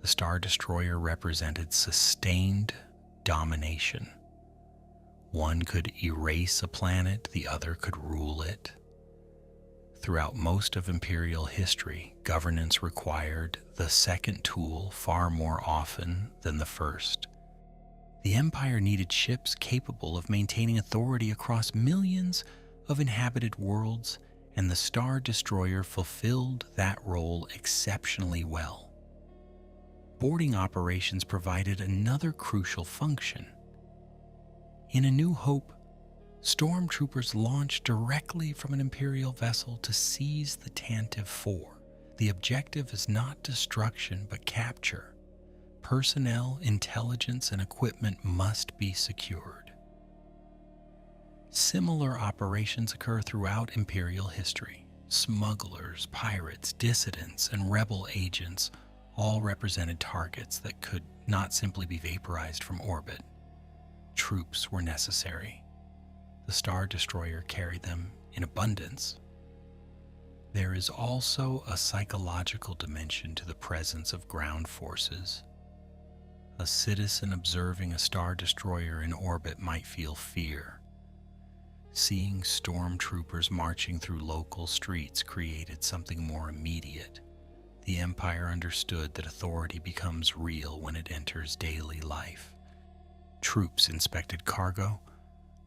The Star Destroyer represented sustained domination. One could erase a planet, the other could rule it. Throughout most of Imperial history, governance required the second tool far more often than the first. The Empire needed ships capable of maintaining authority across millions of inhabited worlds, and the Star Destroyer fulfilled that role exceptionally well. Boarding operations provided another crucial function. In A New Hope, stormtroopers launched directly from an Imperial vessel to seize the Tantive 4. The objective is not destruction, but capture. Personnel, intelligence, and equipment must be secured. Similar operations occur throughout Imperial history. Smugglers, pirates, dissidents, and rebel agents all represented targets that could not simply be vaporized from orbit. Troops were necessary. The Star Destroyer carried them in abundance. There is also a psychological dimension to the presence of ground forces. A citizen observing a Star Destroyer in orbit might feel fear. Seeing stormtroopers marching through local streets created something more immediate. The Empire understood that authority becomes real when it enters daily life. Troops inspected cargo,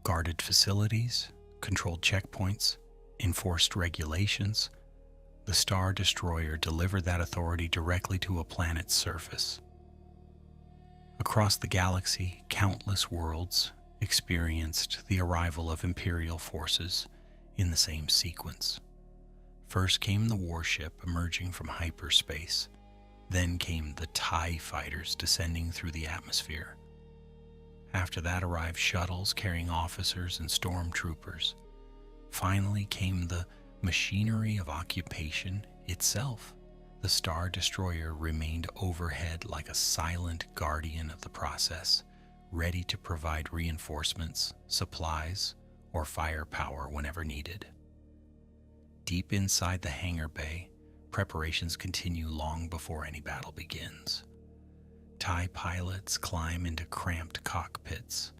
guarded facilities, controlled checkpoints, enforced regulations. The Star Destroyer delivered that authority directly to a planet's surface. Across the galaxy, countless worlds experienced the arrival of Imperial forces in the same sequence. First came the Warship emerging from hyperspace. Then came the TIE fighters descending through the atmosphere. After that arrived shuttles carrying officers and stormtroopers. Finally came the machinery of occupation itself. The Star Destroyer remained overhead like a silent guardian of the process, ready to provide reinforcements, supplies, or firepower whenever needed. Deep inside the hangar bay, preparations continue long before any battle begins. TIE pilots climb into cramped cockpits.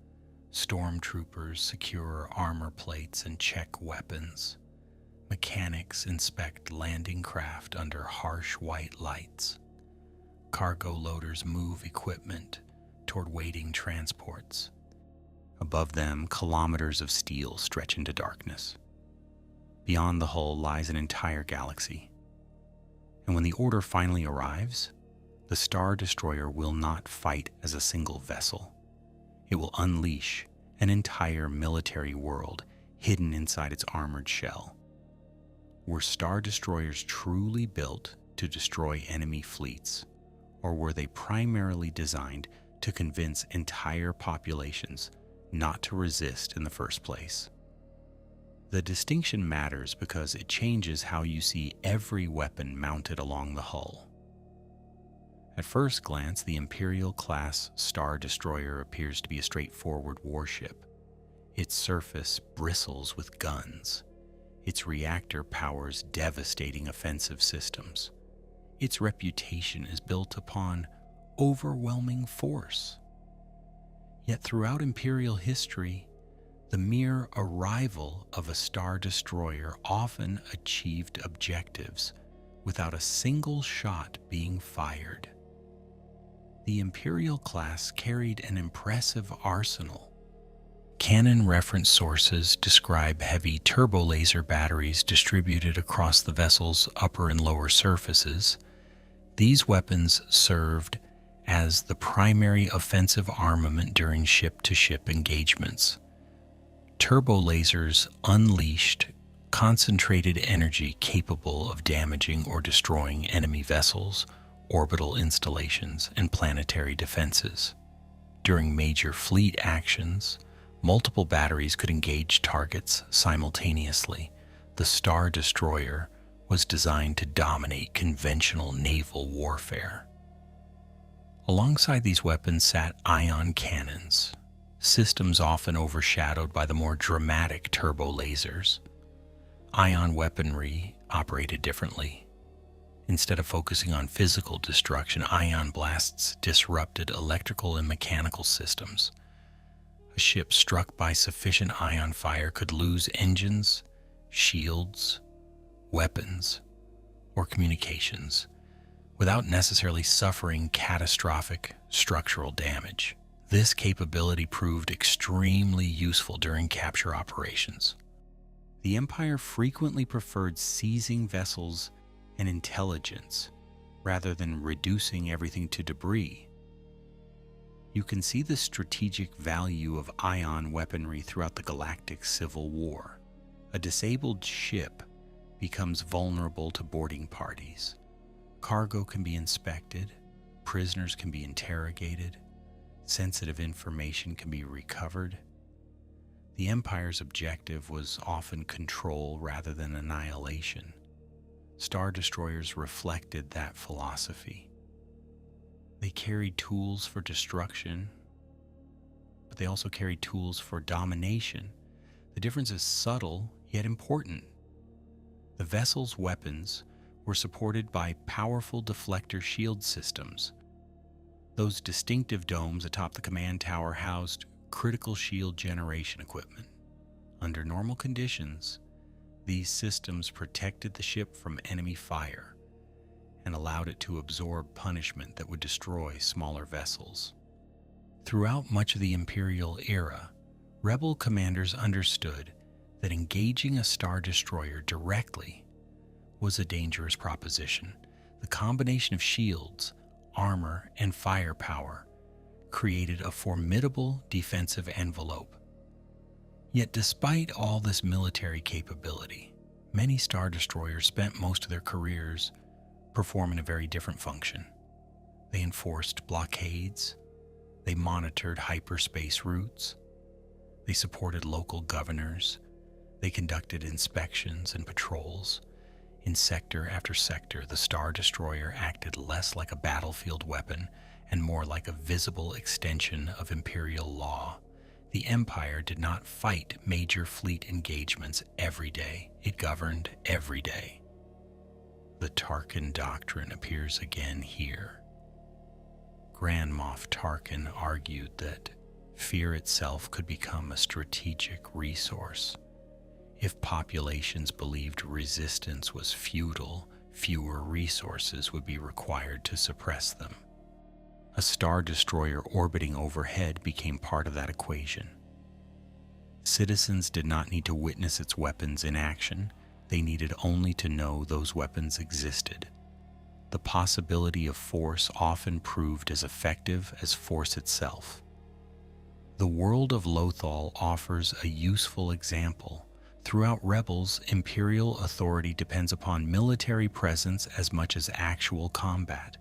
Stormtroopers secure armor plates and check weapons. Mechanics inspect landing craft under harsh white lights. Cargo loaders move equipment toward waiting transports. Above them, kilometers of steel stretch into darkness. Beyond the hull lies an entire galaxy. And when the order finally arrives, the Star Destroyer will not fight as a single vessel. It will unleash an entire military world hidden inside its armored shell. Were Star Destroyers truly built to destroy enemy fleets, or were they primarily designed to convince entire populations not to resist in the first place? The distinction matters because it changes how you see every weapon mounted along the hull. At first glance, the Imperial-class Star Destroyer appears to be a straightforward warship. Its surface bristles with guns. Its reactor powers devastating offensive systems. Its reputation is built upon overwhelming force. Yet throughout Imperial history, the mere arrival of a Star Destroyer often achieved objectives without a single shot being fired. The Imperial class carried an impressive arsenal. Canon reference sources describe heavy turbolaser batteries distributed across the vessel's upper and lower surfaces. These weapons served as the primary offensive armament during ship-to-ship engagements. Turbolasers unleashed concentrated energy capable of damaging or destroying enemy vessels, orbital installations, and planetary defenses. During major fleet actions, multiple batteries could engage targets simultaneously. The Star Destroyer was designed to dominate conventional naval warfare. Alongside these weapons sat ion cannons, systems often overshadowed by the more dramatic turbolasers. Ion weaponry operated differently. Instead of focusing on physical destruction, ion blasts disrupted electrical and mechanical systems. A ship struck by sufficient ion fire could lose engines, shields, weapons, or communications without necessarily suffering catastrophic structural damage. This capability proved extremely useful during capture operations. The Empire frequently preferred seizing vessels and intelligence rather than reducing everything to debris. You can see the strategic value of ion weaponry throughout the galactic civil war. A disabled ship becomes vulnerable to boarding parties. Cargo can be inspected, prisoners can be interrogated, sensitive information can be recovered. The Empire's objective was often control rather than annihilation. Star Destroyers reflected that philosophy. They carried tools for destruction, but they also carried tools for domination. The difference is subtle, yet important. The vessel's weapons were supported by powerful deflector shield systems. Those distinctive domes atop the command tower housed critical shield generation equipment. Under normal conditions, these systems protected the ship from enemy fire and allowed it to absorb punishment that would destroy smaller vessels. Throughout much of the Imperial era, Rebel commanders understood that engaging a Star Destroyer directly was a dangerous proposition. The combination of shields, armor, and firepower created a formidable defensive envelope. Yet despite all this military capability, many Star Destroyers spent most of their careers performing a very different function. They enforced blockades, they monitored hyperspace routes, they supported local governors, they conducted inspections and patrols. In sector after sector, the Star Destroyer acted less like a battlefield weapon and more like a visible extension of Imperial law. The Empire did not fight major fleet engagements every day. It governed every day. The Tarkin Doctrine appears again here. Grand Moff Tarkin argued that fear itself could become a strategic resource. If populations believed resistance was futile, fewer resources would be required to suppress them. A Star Destroyer orbiting overhead became part of that equation. Citizens did not need to witness its weapons in action. They needed only to know those weapons existed. The possibility of force often proved as effective as force itself. The world of Lothal offers a useful example. Throughout Rebels, Imperial authority depends upon military presence as much as actual combat.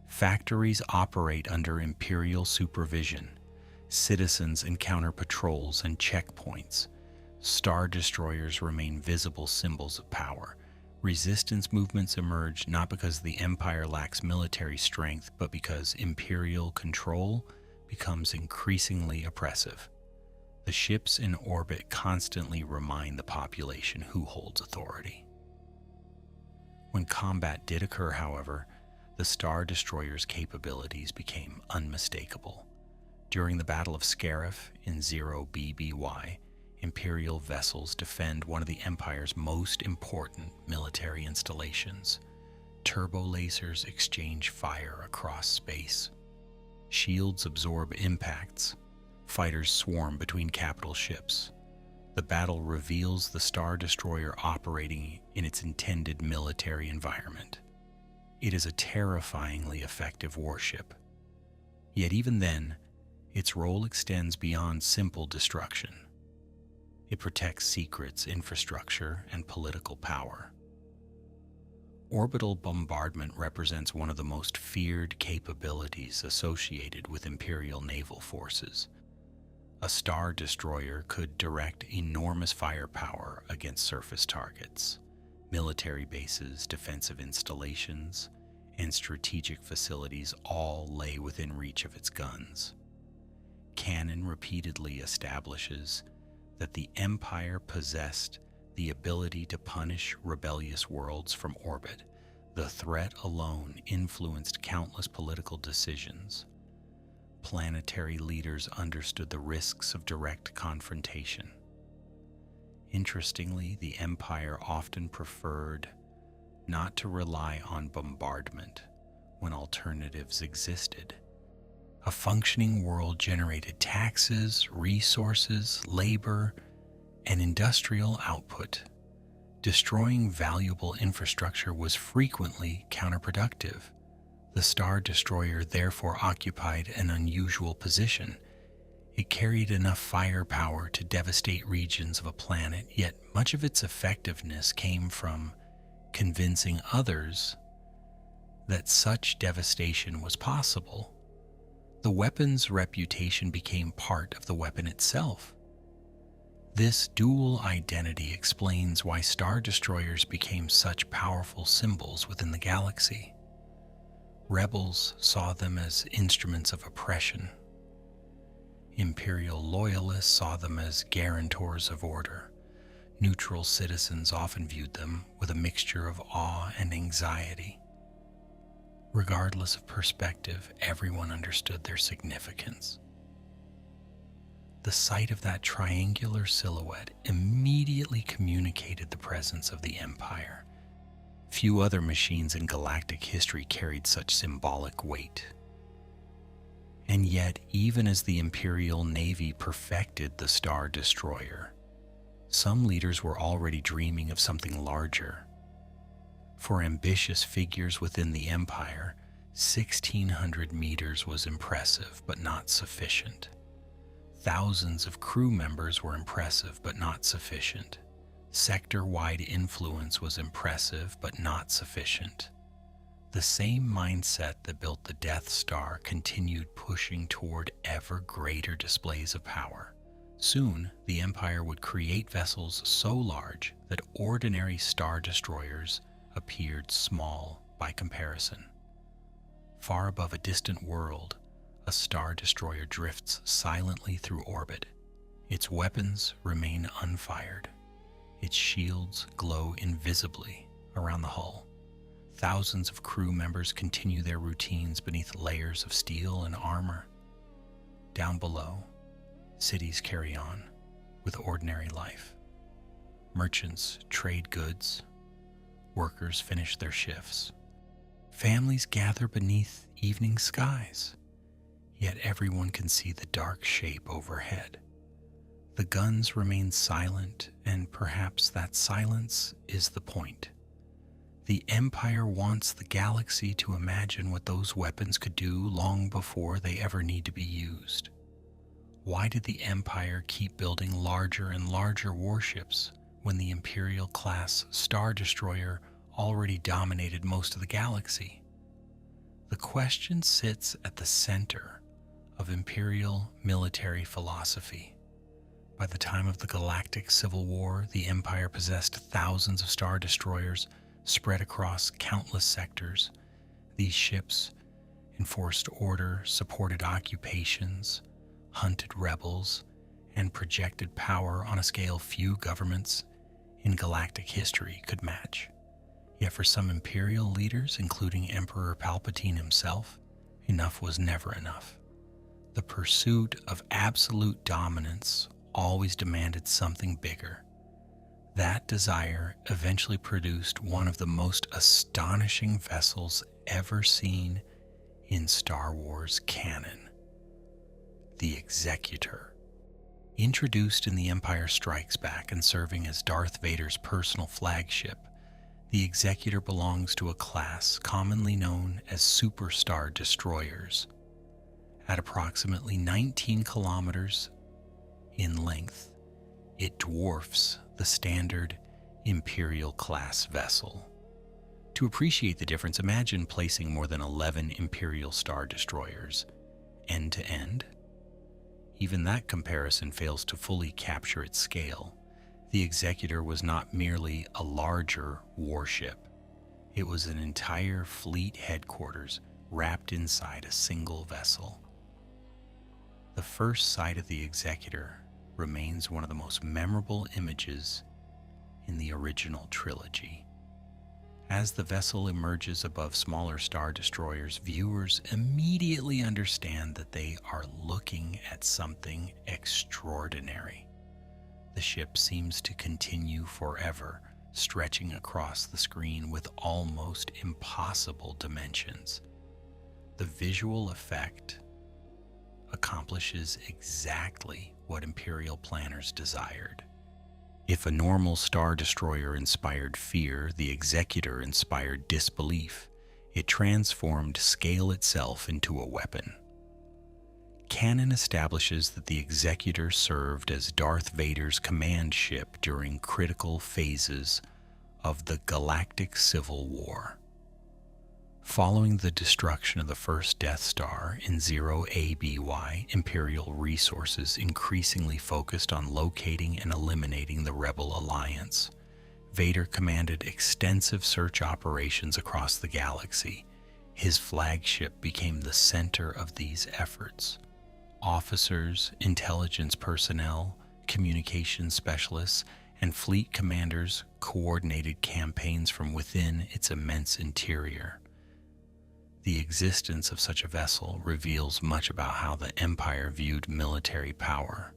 Factories operate under Imperial supervision. Citizens encounter patrols and checkpoints. Star Destroyers remain visible symbols of power. Resistance movements emerge not because the Empire lacks military strength, but because Imperial control becomes increasingly oppressive. The ships in orbit constantly remind the population who holds authority. When combat did occur, however, the Star Destroyer's capabilities became unmistakable. During the Battle of Scarif in 0 BBY, Imperial vessels defend one of the Empire's most important military installations. Turbo lasers exchange fire across space. Shields absorb impacts. Fighters swarm between capital ships. The battle reveals the Star Destroyer operating in its intended military environment. It is a terrifyingly effective warship. Yet even then, its role extends beyond simple destruction. It protects secrets, infrastructure, and political power. Orbital bombardment represents one of the most feared capabilities associated with Imperial naval forces. A Star Destroyer could direct enormous firepower against surface targets, military bases, defensive installations, and strategic facilities all lay within reach of its guns. Canon repeatedly establishes that the Empire possessed the ability to punish rebellious worlds from orbit. The threat alone influenced countless political decisions. Planetary leaders understood the risks of direct confrontation. Interestingly, the Empire often preferred not to rely on bombardment when alternatives existed. A functioning world generated taxes, resources, labor, and industrial output. Destroying valuable infrastructure was frequently counterproductive. The Star Destroyer therefore occupied an unusual position. It carried enough firepower to devastate regions of a planet, yet much of its effectiveness came from convincing others that such devastation was possible. The weapon's reputation became part of the weapon itself. This dual identity explains why Star Destroyers became such powerful symbols within the galaxy. Rebels saw them as instruments of oppression. Imperial loyalists saw them as guarantors of order. Neutral citizens often viewed them with a mixture of awe and anxiety. Regardless of perspective, everyone understood their significance. The sight of that triangular silhouette immediately communicated the presence of the Empire. Few other machines in galactic history carried such symbolic weight. And yet, even as the Imperial Navy perfected the Star Destroyer, some leaders were already dreaming of something larger. For ambitious figures within the Empire, 1,600 meters was impressive but not sufficient. Thousands of crew members were impressive but not sufficient. Sector-wide influence was impressive but not sufficient. The same mindset that built the Death Star continued pushing toward ever greater displays of power. Soon, the Empire would create vessels so large that ordinary Star Destroyers appeared small by comparison. Far above a distant world, a Star Destroyer drifts silently through orbit. Its weapons remain unfired. Its shields glow invisibly around the hull. Thousands of crew members continue their routines beneath layers of steel and armor. Down below, cities carry on with ordinary life. Merchants trade goods. Workers finish their shifts. Families gather beneath evening skies. Yet everyone can see the dark shape overhead. The guns remain silent, and perhaps that silence is the point. The Empire wants the galaxy to imagine what those weapons could do long before they ever need to be used. Why did the Empire keep building larger and larger warships when the Imperial-class Star Destroyer already dominated most of the galaxy? The question sits at the center of Imperial military philosophy. By the time of the Galactic Civil War, the Empire possessed thousands of Star Destroyers spread across countless sectors. These ships enforced order, supported occupations, hunted rebels, and projected power on a scale few governments in galactic history could match. Yet for some Imperial leaders, including Emperor Palpatine himself, enough was never enough. The pursuit of absolute dominance always demanded something bigger. That desire eventually produced one of the most astonishing vessels ever seen in Star Wars canon, the Executor. Introduced in The Empire Strikes Back and serving as Darth Vader's personal flagship, the Executor belongs to a class commonly known as Superstar Destroyers. At approximately 19 kilometers in length, it dwarfs the standard Imperial-class vessel. To appreciate the difference, imagine placing more than 11 Imperial Star Destroyers end to end. Even that comparison fails to fully capture its scale. The Executor was not merely a larger warship. It was an entire fleet headquarters wrapped inside a single vessel. The first sight of the Executor remains one of the most memorable images in the original trilogy. As the vessel emerges above smaller Star Destroyers, viewers immediately understand that they are looking at something extraordinary. The ship seems to continue forever, stretching across the screen with almost impossible dimensions. The visual effect accomplishes exactly what Imperial planners desired. If a normal Star Destroyer inspired fear, the Executor inspired disbelief. It transformed scale itself into a weapon. Canon establishes that the Executor served as Darth Vader's command ship during critical phases of the Galactic Civil War. Following the destruction of the first Death Star in 0 ABY, Imperial resources increasingly focused on locating and eliminating the Rebel Alliance. Vader commanded extensive search operations across the galaxy. His flagship became the center of these efforts. Officers, intelligence personnel, communications specialists, and fleet commanders coordinated campaigns from within its immense interior. The existence of such a vessel reveals much about how the Empire viewed military power.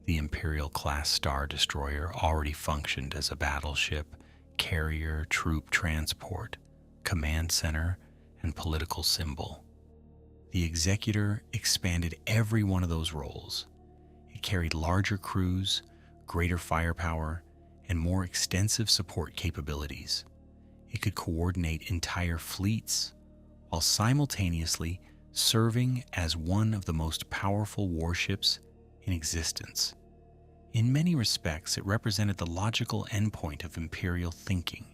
The Imperial-class Star Destroyer already functioned as a battleship, carrier, troop transport, command center, and political symbol. The Executor expanded every one of those roles. It carried larger crews, greater firepower, and more extensive support capabilities. It could coordinate entire fleets while simultaneously serving as one of the most powerful warships in existence. In many respects, it represented the logical endpoint of Imperial thinking.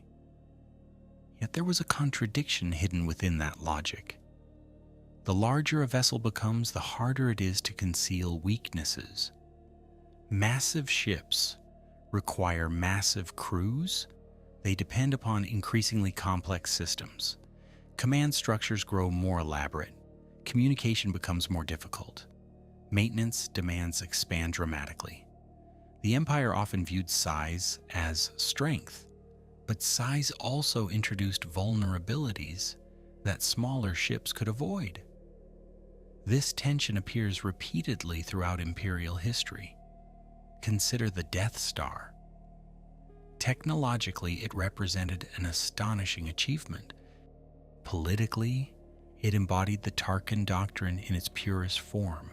Yet there was a contradiction hidden within that logic. The larger a vessel becomes, the harder it is to conceal weaknesses. Massive ships require massive crews. They depend upon increasingly complex systems. Command structures grow more elaborate. Communication becomes more difficult. Maintenance demands expand dramatically. The Empire often viewed size as strength, but size also introduced vulnerabilities that smaller ships could avoid. This tension appears repeatedly throughout Imperial history. Consider the Death Star. Technologically, it represented an astonishing achievement. Politically, it embodied the Tarkin doctrine in its purest form.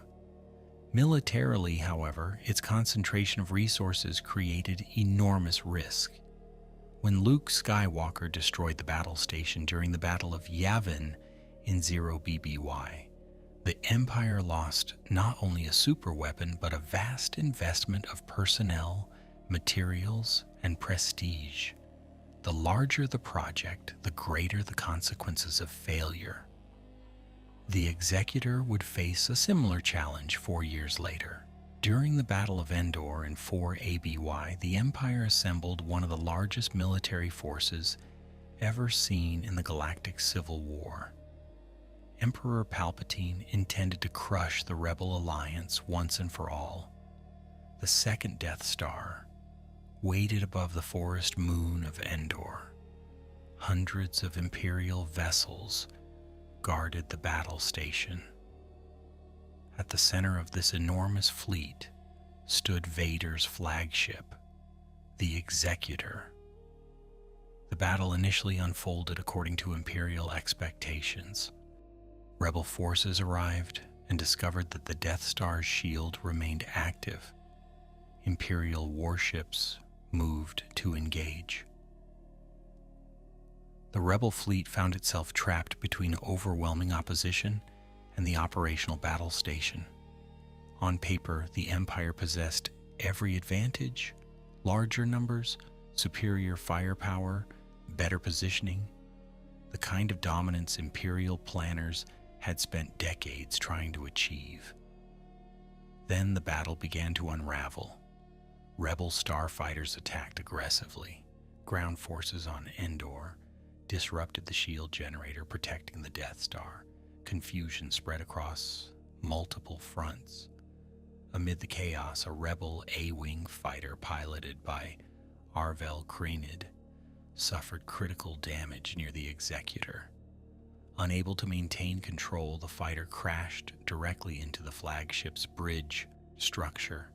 Militarily, however, its concentration of resources created enormous risk. When Luke Skywalker destroyed the battle station during the Battle of Yavin in 0 BBY, the Empire lost not only a superweapon but a vast investment of personnel, materials, and prestige. The larger the project, the greater the consequences of failure. The Executor would face a similar challenge 4 years later. During the Battle of Endor in 4 ABY, the Empire assembled one of the largest military forces ever seen in the Galactic Civil War. Emperor Palpatine intended to crush the Rebel Alliance once and for all. The second Death Star waited above the forest moon of Endor. Hundreds of Imperial vessels guarded the battle station. At the center of this enormous fleet stood Vader's flagship, the Executor. The battle initially unfolded according to Imperial expectations. Rebel forces arrived and discovered that the Death Star's shield remained active. Imperial warships moved to engage. The Rebel fleet found itself trapped between overwhelming opposition and the operational battle station. On paper, the Empire possessed every advantage: larger numbers, superior firepower, better positioning, the kind of dominance Imperial planners had spent decades trying to achieve. Then the battle began to unravel. Rebel starfighters attacked aggressively. Ground forces on Endor disrupted the shield generator protecting the Death Star. Confusion spread across multiple fronts. Amid the chaos, a Rebel A-Wing fighter piloted by Arvel Krenid suffered critical damage near the Executor. Unable to maintain control, the fighter crashed directly into the flagship's bridge structure.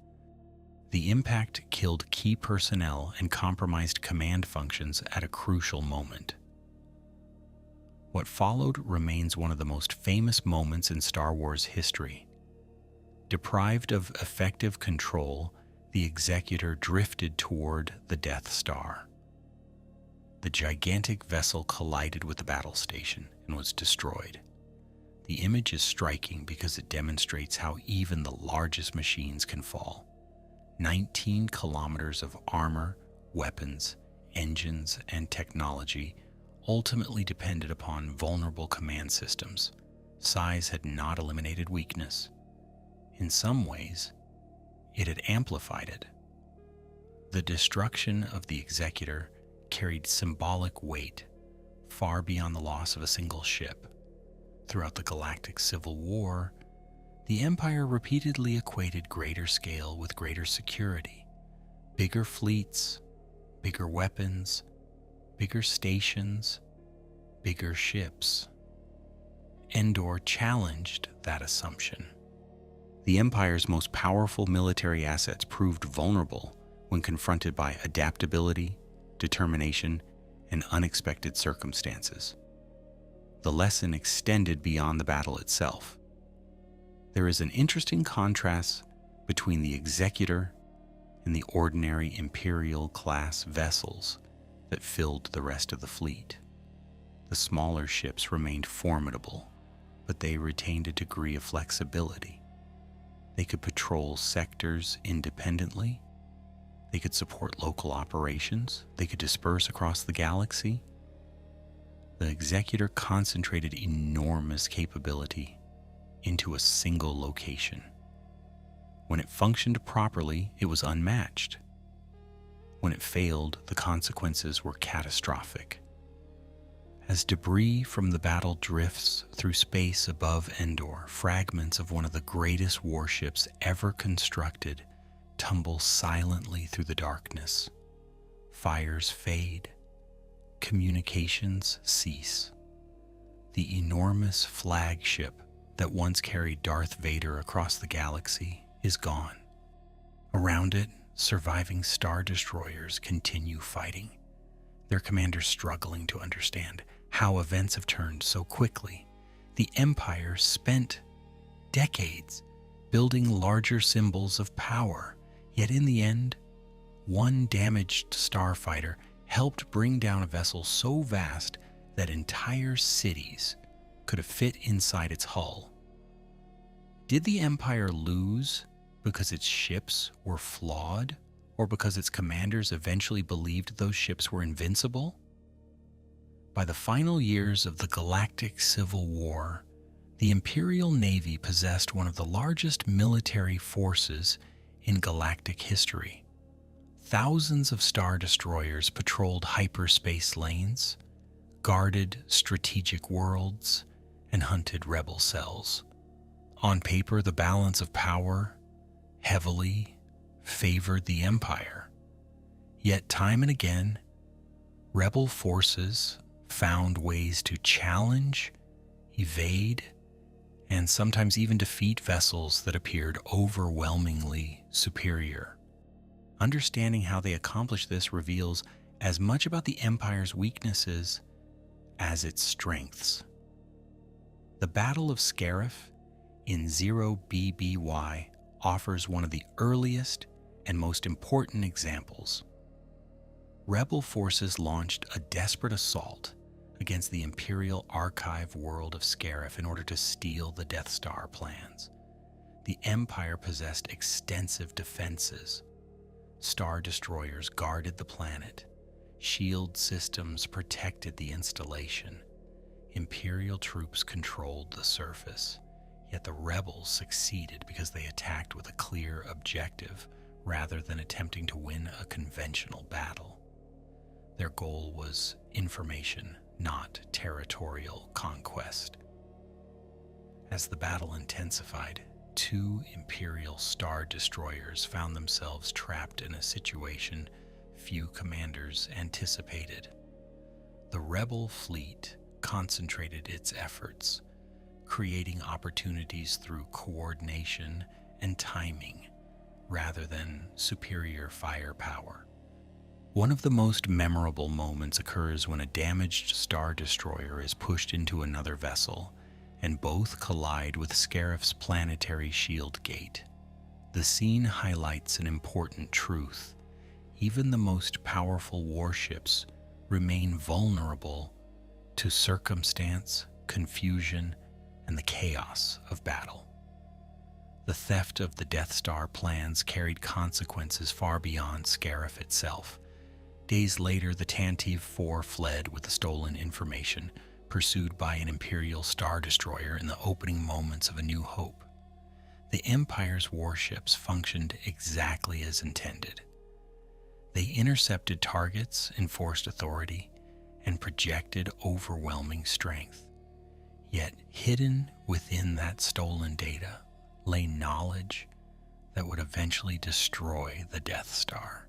The impact killed key personnel and compromised command functions at a crucial moment. What followed remains one of the most famous moments in Star Wars history. Deprived of effective control, the Executor drifted toward the Death Star. The gigantic vessel collided with the battle station and was destroyed. The image is striking because it demonstrates how even the largest machines can fall. 19 kilometers of armor, weapons, engines, and technology ultimately depended upon vulnerable command systems. Size had not eliminated weakness. In some ways, it had amplified it. The destruction of the Executor carried symbolic weight far beyond the loss of a single ship. Throughout the Galactic Civil War, the Empire repeatedly equated greater scale with greater security. Bigger fleets, bigger weapons, bigger stations, bigger ships. Endor challenged that assumption. The Empire's most powerful military assets proved vulnerable when confronted by adaptability, determination, and unexpected circumstances. The lesson extended beyond the battle itself. There is an interesting contrast between the Executor and the ordinary Imperial-class vessels that filled the rest of the fleet. The smaller ships remained formidable, but they retained a degree of flexibility. They could patrol sectors independently. They could support local operations. They could disperse across the galaxy. The Executor concentrated enormous capability into a single location. When it functioned properly, it was unmatched. When it failed, the consequences were catastrophic. As debris from the battle drifts through space above Endor, fragments of one of the greatest warships ever constructed tumble silently through the darkness. Fires fade. Communications cease. The enormous flagship that once carried Darth Vader across the galaxy is gone. Around it, surviving Star Destroyers continue fighting, their commanders struggling to understand how events have turned so quickly. The Empire spent decades building larger symbols of power, yet in the end, one damaged starfighter helped bring down a vessel so vast that entire cities could have fit inside its hull. Did the Empire lose because its ships were flawed, or because its commanders eventually believed those ships were invincible? By the final years of the Galactic Civil War, the Imperial Navy possessed one of the largest military forces in galactic history. Thousands of Star Destroyers patrolled hyperspace lanes, guarded strategic worlds, and hunted rebel cells. On paper, the balance of power heavily favored the Empire. Yet time and again, rebel forces found ways to challenge, evade, and sometimes even defeat vessels that appeared overwhelmingly superior. Understanding how they accomplished this reveals as much about the Empire's weaknesses as its strengths. The Battle of Scarif in 0BBY offers one of the earliest and most important examples. Rebel forces launched a desperate assault against the Imperial Archive world of Scarif in order to steal the Death Star plans. The Empire possessed extensive defenses. Star Destroyers guarded the planet. Shield systems protected the installation. Imperial troops controlled the surface. Yet the rebels succeeded because they attacked with a clear objective rather than attempting to win a conventional battle. Their goal was information, not territorial conquest. As the battle intensified, 2 Imperial Star Destroyers found themselves trapped in a situation few commanders anticipated. The rebel fleet concentrated its efforts, creating opportunities through coordination and timing rather than superior firepower. One of the most memorable moments occurs when a damaged Star Destroyer is pushed into another vessel, and both collide with Scarif's planetary shield gate. The scene highlights an important truth. Even the most powerful warships remain vulnerable to circumstance, confusion, and the chaos of battle. The theft of the Death Star plans carried consequences far beyond Scarif itself. Days later, the Tantive 4 fled with the stolen information, pursued by an Imperial Star Destroyer in the opening moments of A New Hope. The Empire's warships functioned exactly as intended. They intercepted targets, enforced authority, and projected overwhelming strength. Yet hidden within that stolen data lay knowledge that would eventually destroy the Death Star.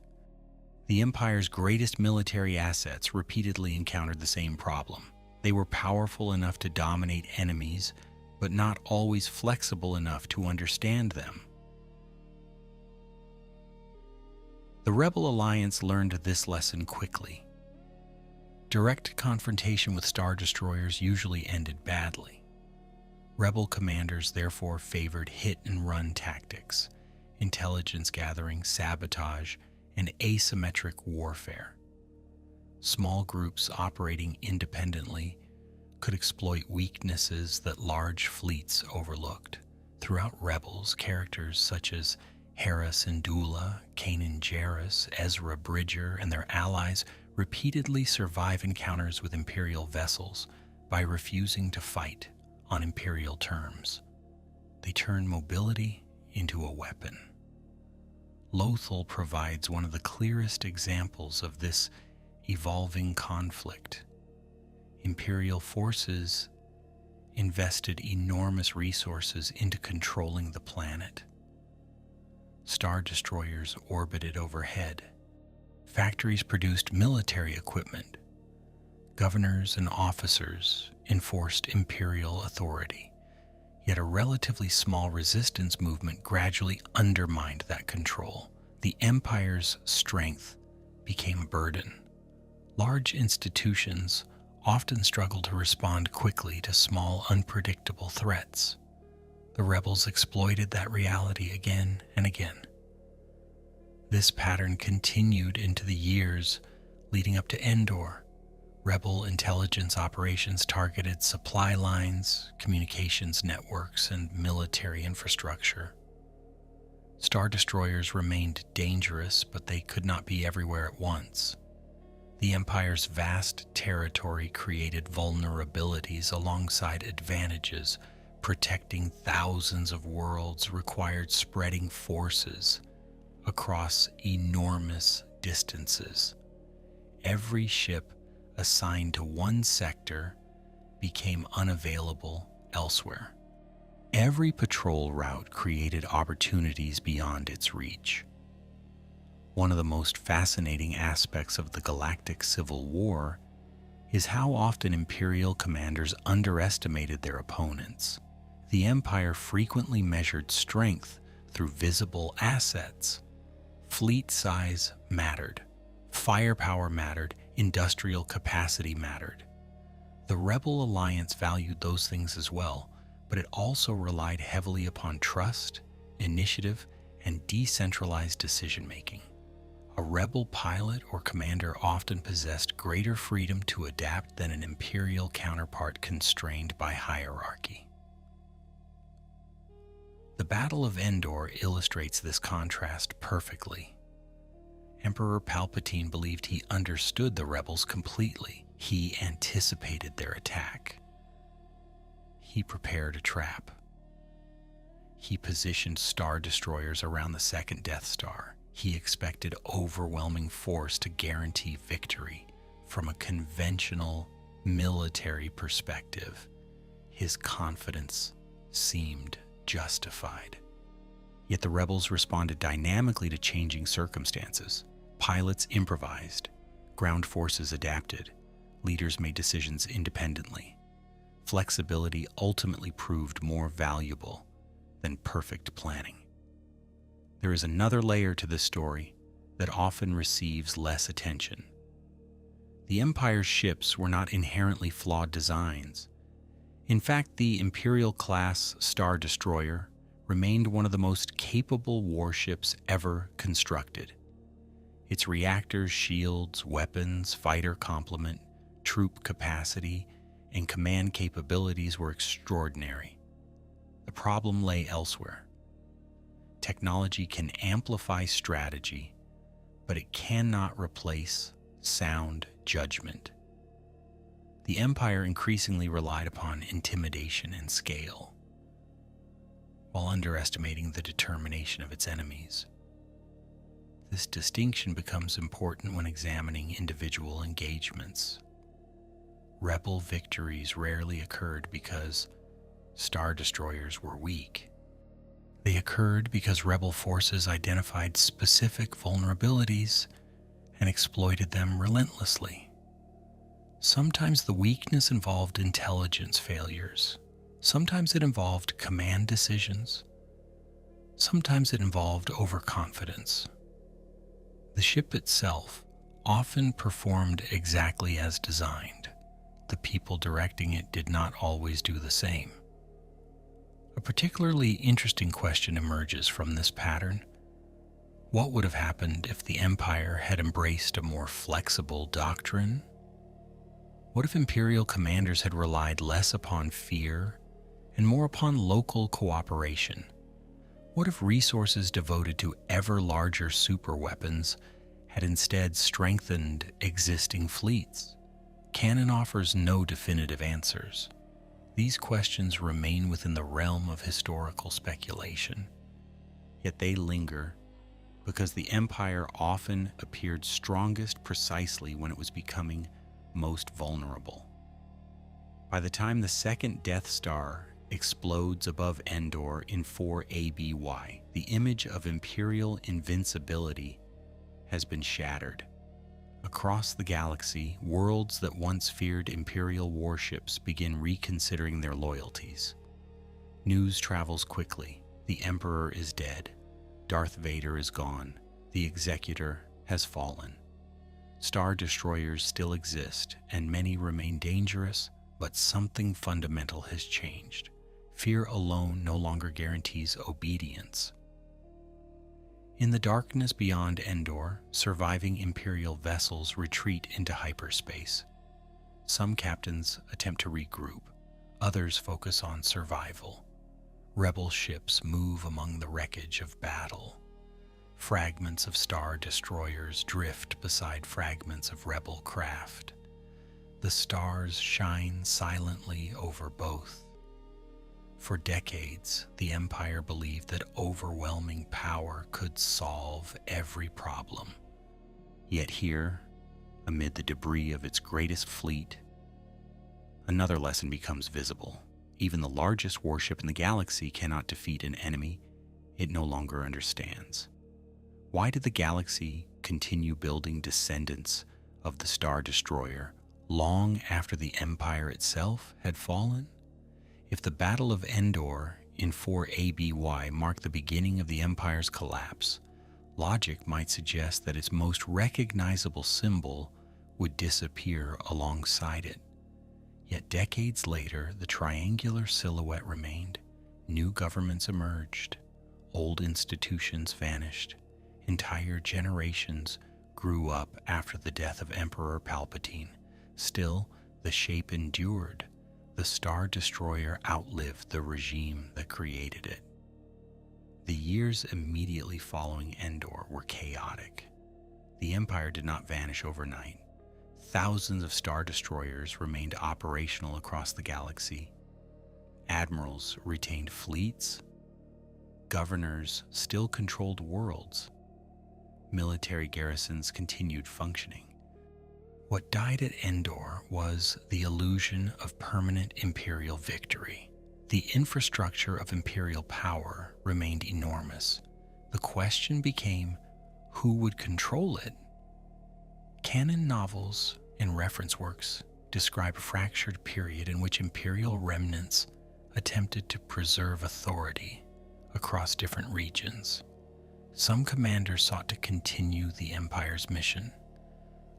The Empire's greatest military assets repeatedly encountered the same problem. They were powerful enough to dominate enemies, but not always flexible enough to understand them. The Rebel Alliance learned this lesson quickly. Direct confrontation with Star Destroyers usually ended badly. Rebel commanders therefore favored hit-and-run tactics, intelligence gathering, sabotage, and asymmetric warfare. Small groups operating independently could exploit weaknesses that large fleets overlooked. Throughout Rebels, characters such as Hera Syndulla, Kanan Jarrus, Ezra Bridger, and their allies repeatedly survive encounters with Imperial vessels by refusing to fight on Imperial terms. They turn mobility into a weapon. Lothal provides one of the clearest examples of this evolving conflict. Imperial forces invested enormous resources into controlling the planet. Star Destroyers orbited overhead. Factories produced military equipment. Governors and officers enforced imperial authority. Yet a relatively small resistance movement gradually undermined that control. The Empire's strength became a burden. Large institutions often struggled to respond quickly to small, unpredictable threats. The rebels exploited that reality again and again. This pattern continued into the years leading up to Endor. Rebel intelligence operations targeted supply lines, communications networks, and military infrastructure. Star Destroyers remained dangerous, but they could not be everywhere at once. The Empire's vast territory created vulnerabilities alongside advantages. Protecting thousands of worlds required spreading forces across enormous distances. Every ship assigned to one sector became unavailable elsewhere. Every patrol route created opportunities beyond its reach. One of the most fascinating aspects of the Galactic Civil War is how often Imperial commanders underestimated their opponents. The Empire frequently measured strength through visible assets. Fleet size mattered. Firepower mattered. Industrial capacity mattered. The Rebel Alliance valued those things as well, but it also relied heavily upon trust, initiative, and decentralized decision-making. A Rebel pilot or commander often possessed greater freedom to adapt than an Imperial counterpart constrained by hierarchy. The Battle of Endor illustrates this contrast perfectly. Emperor Palpatine believed he understood the rebels completely. He anticipated their attack. He prepared a trap. He positioned Star Destroyers around the second Death Star. He expected overwhelming force to guarantee victory. From a conventional military perspective, his confidence seemed justified. Yet the rebels responded dynamically to changing circumstances. Pilots improvised, ground forces adapted, leaders made decisions independently. Flexibility ultimately proved more valuable than perfect planning. There is another layer to this story that often receives less attention. The Empire's ships were not inherently flawed designs. In fact, the Imperial-class Star Destroyer remained one of the most capable warships ever constructed. Its reactors, shields, weapons, fighter complement, troop capacity, and command capabilities were extraordinary. The problem lay elsewhere. Technology can amplify strategy, but it cannot replace sound judgment. The Empire increasingly relied upon intimidation and scale, while underestimating the determination of its enemies. This distinction becomes important when examining individual engagements. Rebel victories rarely occurred because Star Destroyers were weak. They occurred because Rebel forces identified specific vulnerabilities and exploited them relentlessly. Sometimes the weakness involved intelligence failures. Sometimes it involved command decisions. Sometimes it involved overconfidence. The ship itself often performed exactly as designed. The people directing it did not always do the same. A particularly interesting question emerges from this pattern. What would have happened if the Empire had embraced a more flexible doctrine? What if Imperial commanders had relied less upon fear and more upon local cooperation? What if resources devoted to ever larger superweapons had instead strengthened existing fleets? Canon offers no definitive answers. These questions remain within the realm of historical speculation. Yet they linger because the Empire often appeared strongest precisely when it was becoming most vulnerable. By the time the second Death Star explodes above Endor in 4 ABY, the image of Imperial invincibility has been shattered. Across the galaxy, worlds that once feared Imperial warships begin reconsidering their loyalties. News travels quickly. The Emperor is dead. Darth Vader is gone. The Executor has fallen. Star Destroyers still exist, and many remain dangerous, but something fundamental has changed. Fear alone no longer guarantees obedience. In the darkness beyond Endor, surviving Imperial vessels retreat into hyperspace. Some captains attempt to regroup, others focus on survival. Rebel ships move among the wreckage of battle. Fragments of Star Destroyers drift beside fragments of Rebel craft. The stars shine silently over both. For decades, the Empire believed that overwhelming power could solve every problem. Yet here, amid the debris of its greatest fleet, another lesson becomes visible. Even the largest warship in the galaxy cannot defeat an enemy it no longer understands. Why did the galaxy continue building descendants of the Star Destroyer long after the Empire itself had fallen? If the Battle of Endor in 4 ABY marked the beginning of the Empire's collapse, logic might suggest that its most recognizable symbol would disappear alongside it. Yet decades later, the triangular silhouette remained. New governments emerged. Old institutions vanished. Entire generations grew up after the death of Emperor Palpatine. Still, the shape endured. The Star Destroyer outlived the regime that created it. The years immediately following Endor were chaotic. The Empire did not vanish overnight. Thousands of Star Destroyers remained operational across the galaxy. Admirals retained fleets. Governors still controlled worlds. Military garrisons continued functioning. What died at Endor was the illusion of permanent Imperial victory. The infrastructure of Imperial power remained enormous. The question became, who would control it? Canon novels and reference works describe a fractured period in which Imperial remnants attempted to preserve authority across different regions. Some commanders sought to continue the Empire's mission.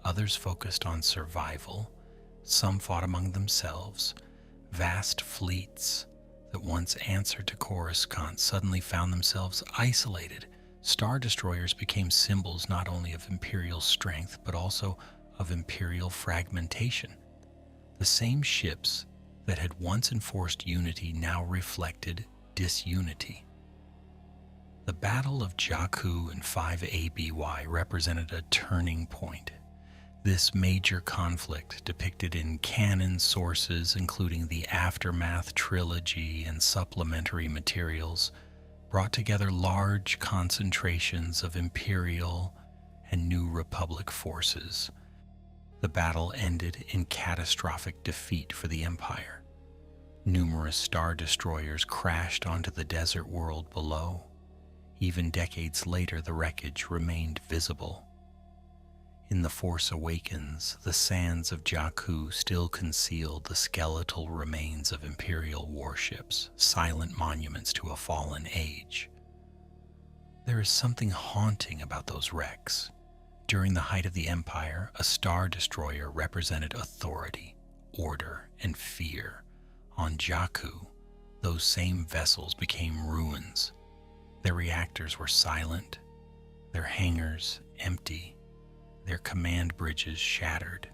Others focused on survival. Some fought among themselves. Vast fleets that once answered to Coruscant suddenly found themselves isolated. Star destroyers became symbols not only of Imperial strength, but also of Imperial fragmentation. The same ships that had once enforced unity now reflected disunity. The Battle of Jakku in 5 ABY represented a turning point. This major conflict, depicted in canon sources including the Aftermath trilogy and supplementary materials, brought together large concentrations of Imperial and New Republic forces. The battle ended in catastrophic defeat for the Empire. Numerous Star Destroyers crashed onto the desert world below. Even decades later, the wreckage remained visible. In The Force Awakens, the sands of Jakku still conceal the skeletal remains of Imperial warships, silent monuments to a fallen age. There is something haunting about those wrecks. During the height of the Empire, a Star Destroyer represented authority, order, and fear. On Jakku, those same vessels became ruins. Their reactors were silent, their hangars empty, their command bridges shattered.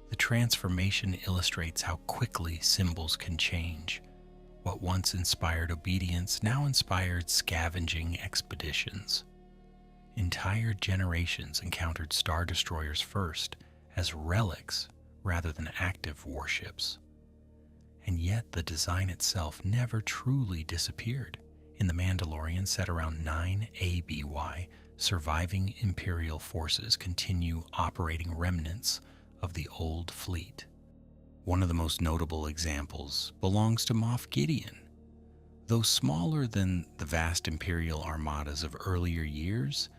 The transformation illustrates how quickly symbols can change. What once inspired obedience now inspired scavenging expeditions. Entire generations encountered Star Destroyers first as relics rather than active warships. And yet the design itself never truly disappeared. In The Mandalorian, set around 9 ABY, surviving Imperial forces continue operating remnants of the old fleet. One of the most notable examples belongs to Moff Gideon. Though smaller than the vast Imperial armadas of earlier years,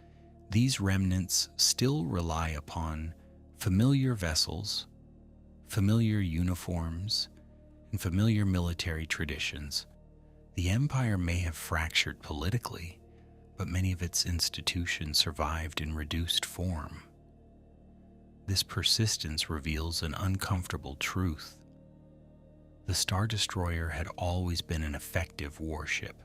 these remnants still rely upon familiar vessels, familiar uniforms, and familiar military traditions. The Empire may have fractured politically, but many of its institutions survived in reduced form. This persistence reveals an uncomfortable truth. The Star Destroyer had always been an effective warship.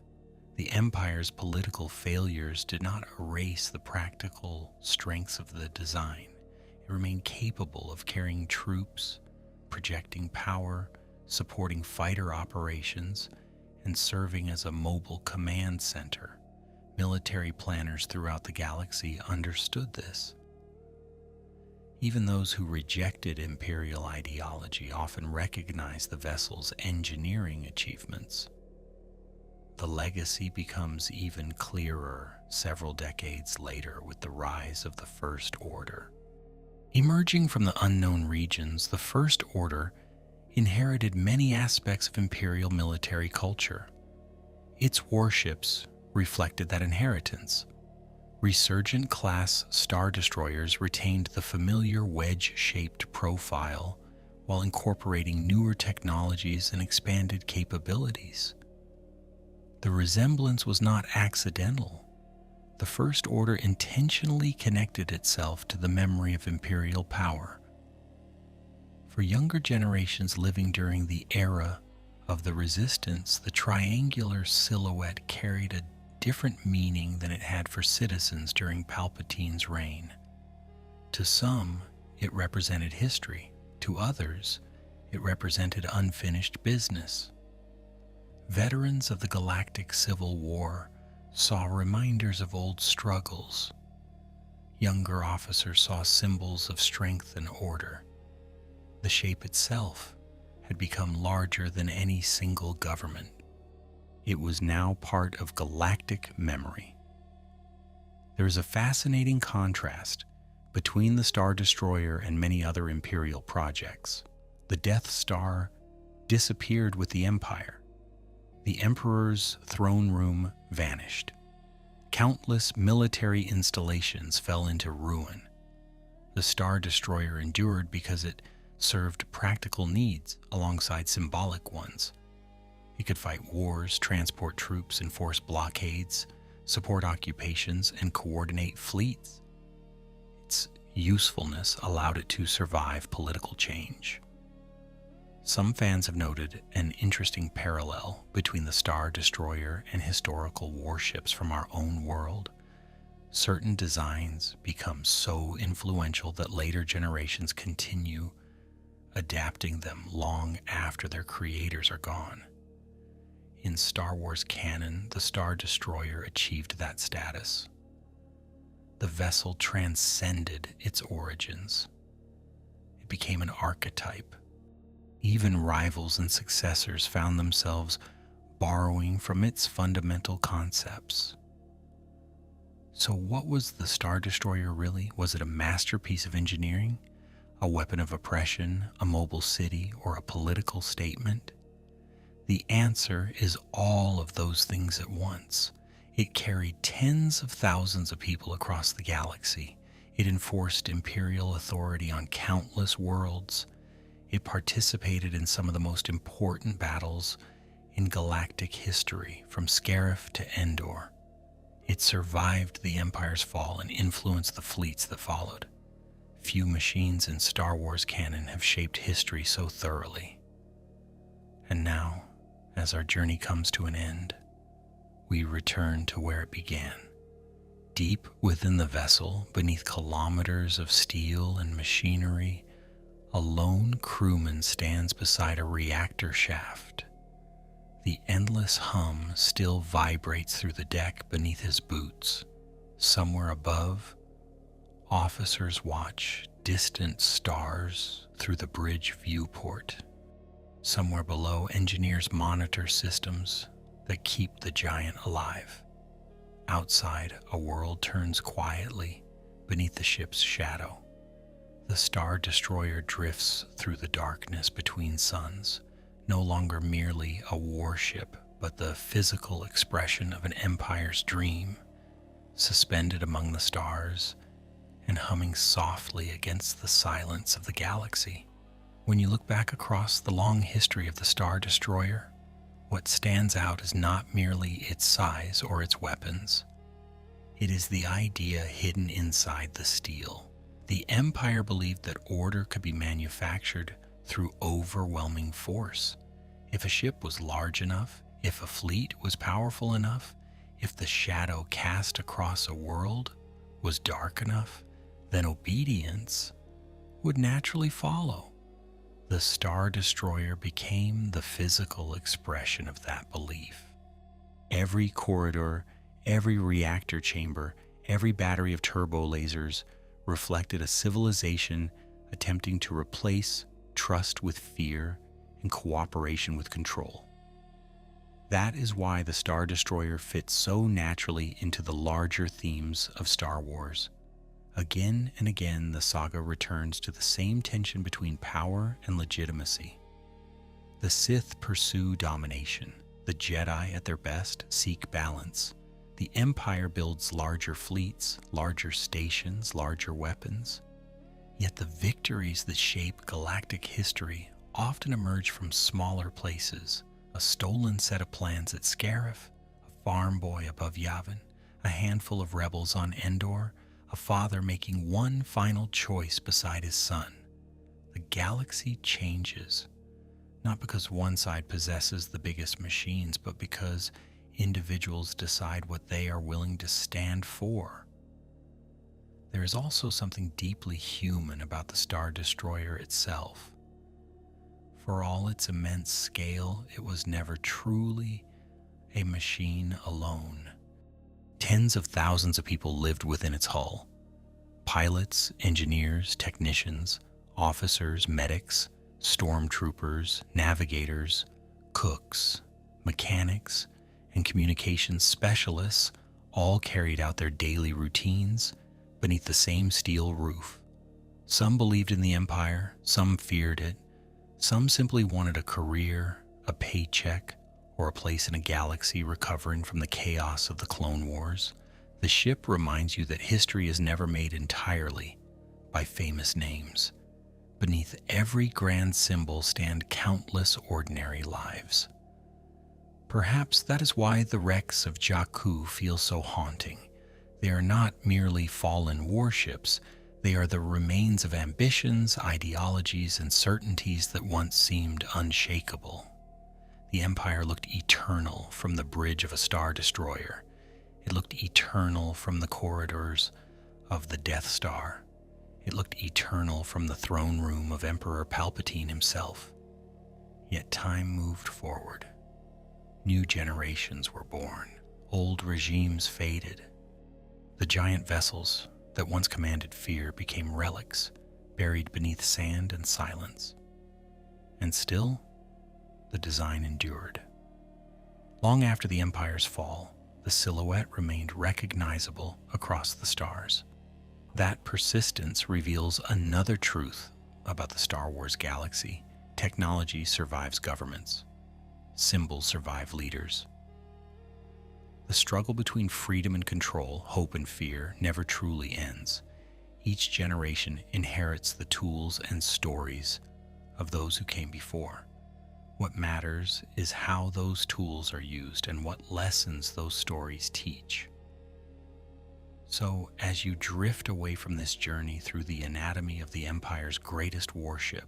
The Empire's political failures did not erase the practical strengths of the design. It remained capable of carrying troops, projecting power, supporting fighter operations, and serving as a mobile command center. Military planners throughout the galaxy understood this. Even those who rejected Imperial ideology often recognized the vessel's engineering achievements. The legacy becomes even clearer several decades later with the rise of the First Order. Emerging from the unknown regions, the First Order inherited many aspects of Imperial military culture. Its warships reflected that inheritance. Resurgent-class Star Destroyers retained the familiar wedge-shaped profile while incorporating newer technologies and expanded capabilities. The resemblance was not accidental. The First Order intentionally connected itself to the memory of Imperial power. For younger generations living during the era of the Resistance, the triangular silhouette carried a different meaning than it had for citizens during Palpatine's reign. To some, it represented history. To others, it represented unfinished business. Veterans of the Galactic Civil War saw reminders of old struggles. Younger officers saw symbols of strength and order. The shape itself had become larger than any single government. It was now part of galactic memory. There is a fascinating contrast between the Star Destroyer and many other Imperial projects. The Death Star disappeared with the Empire. The Emperor's throne room vanished. Countless military installations fell into ruin. The Star Destroyer endured because it served practical needs alongside symbolic ones. It could fight wars, transport troops, enforce blockades, support occupations, and coordinate fleets. Its usefulness allowed it to survive political change. Some fans have noted an interesting parallel between the Star Destroyer and historical warships from our own world. Certain designs become so influential that later generations continue adapting them long after their creators are gone. In Star Wars canon, the Star Destroyer achieved that status. The vessel transcended its origins. It became an archetype. Even rivals and successors found themselves borrowing from its fundamental concepts. So what was the Star Destroyer really? Was it a masterpiece of engineering, a weapon of oppression, a mobile city, or a political statement? The answer is all of those things at once. It carried tens of thousands of people across the galaxy. It enforced imperial authority on countless worlds. It participated in some of the most important battles in galactic history, from Scarif to Endor. It survived the Empire's fall and influenced the fleets that followed. Few machines in Star Wars canon have shaped history so thoroughly. And now, as our journey comes to an end, we return to where it began. Deep within the vessel, beneath kilometers of steel and machinery, a lone crewman stands beside a reactor shaft. The endless hum still vibrates through the deck beneath his boots. Somewhere above, officers watch distant stars through the bridge viewport. Somewhere below, engineers monitor systems that keep the giant alive. Outside, a world turns quietly beneath the ship's shadow. The Star Destroyer drifts through the darkness between suns, no longer merely a warship, but the physical expression of an empire's dream, suspended among the stars and humming softly against the silence of the galaxy. When you look back across the long history of the Star Destroyer, what stands out is not merely its size or its weapons. It is the idea hidden inside the steel. The Empire believed that order could be manufactured through overwhelming force. If a ship was large enough, if a fleet was powerful enough, if the shadow cast across a world was dark enough, then obedience would naturally follow. The Star Destroyer became the physical expression of that belief. Every corridor, every reactor chamber, every battery of turbo lasers reflected a civilization attempting to replace trust with fear and cooperation with control. That is why the Star Destroyer fits so naturally into the larger themes of Star Wars. Again and again, the saga returns to the same tension between power and legitimacy. The Sith pursue domination. The Jedi, at their best, seek balance. The Empire builds larger fleets, larger stations, larger weapons. Yet the victories that shape galactic history often emerge from smaller places. A stolen set of plans at Scarif, a farm boy above Yavin, a handful of rebels on Endor, a father making one final choice beside his son. The galaxy changes, not because one side possesses the biggest machines, but because individuals decide what they are willing to stand for. There is also something deeply human about the Star Destroyer itself. For all its immense scale, it was never truly a machine alone. Tens of thousands of people lived within its hull. Pilots, engineers, technicians, officers, medics, stormtroopers, navigators, cooks, mechanics, and communications specialists all carried out their daily routines beneath the same steel roof. Some believed in the Empire, some feared it, some simply wanted a career, a paycheck, or a place in a galaxy recovering from the chaos of the Clone Wars. The ship reminds you that history is never made entirely by famous names. Beneath every grand symbol stand countless ordinary lives. Perhaps that is why the wrecks of Jakku feel so haunting. They are not merely fallen warships, they are the remains of ambitions, ideologies, and certainties that once seemed unshakable. The Empire looked eternal from the bridge of a star destroyer. It looked eternal from the corridors of the Death Star. It looked eternal from the throne room of Emperor Palpatine himself. Yet time moved forward. New generations were born. Old regimes faded. The giant vessels that once commanded fear became relics, buried beneath sand and silence. And still, the design endured. Long after the Empire's fall, the silhouette remained recognizable across the stars. That persistence reveals another truth about the Star Wars galaxy. Technology survives governments. Symbols survive leaders. The struggle between freedom and control, hope and fear, never truly ends. Each generation inherits the tools and stories of those who came before. What matters is how those tools are used and what lessons those stories teach. So, as you drift away from this journey through the anatomy of the Empire's greatest warship,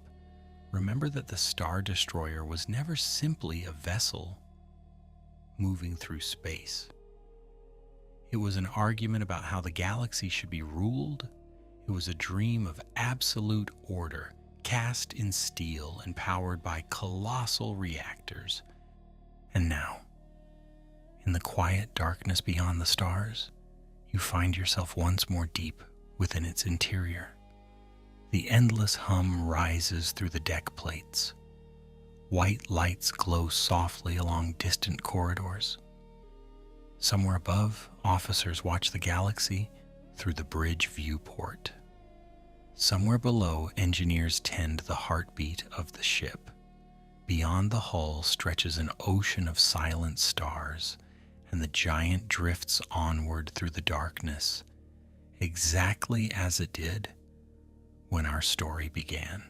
remember that the Star Destroyer was never simply a vessel moving through space. It was an argument about how the galaxy should be ruled. It was a dream of absolute order, cast in steel and powered by colossal reactors. And now, in the quiet darkness beyond the stars, you find yourself once more deep within its interior. The endless hum rises through the deck plates. White lights glow softly along distant corridors. Somewhere above, officers watch the galaxy through the bridge viewport. Somewhere below, engineers tend the heartbeat of the ship. Beyond the hull stretches an ocean of silent stars, and the giant drifts onward through the darkness, exactly as it did when our story began.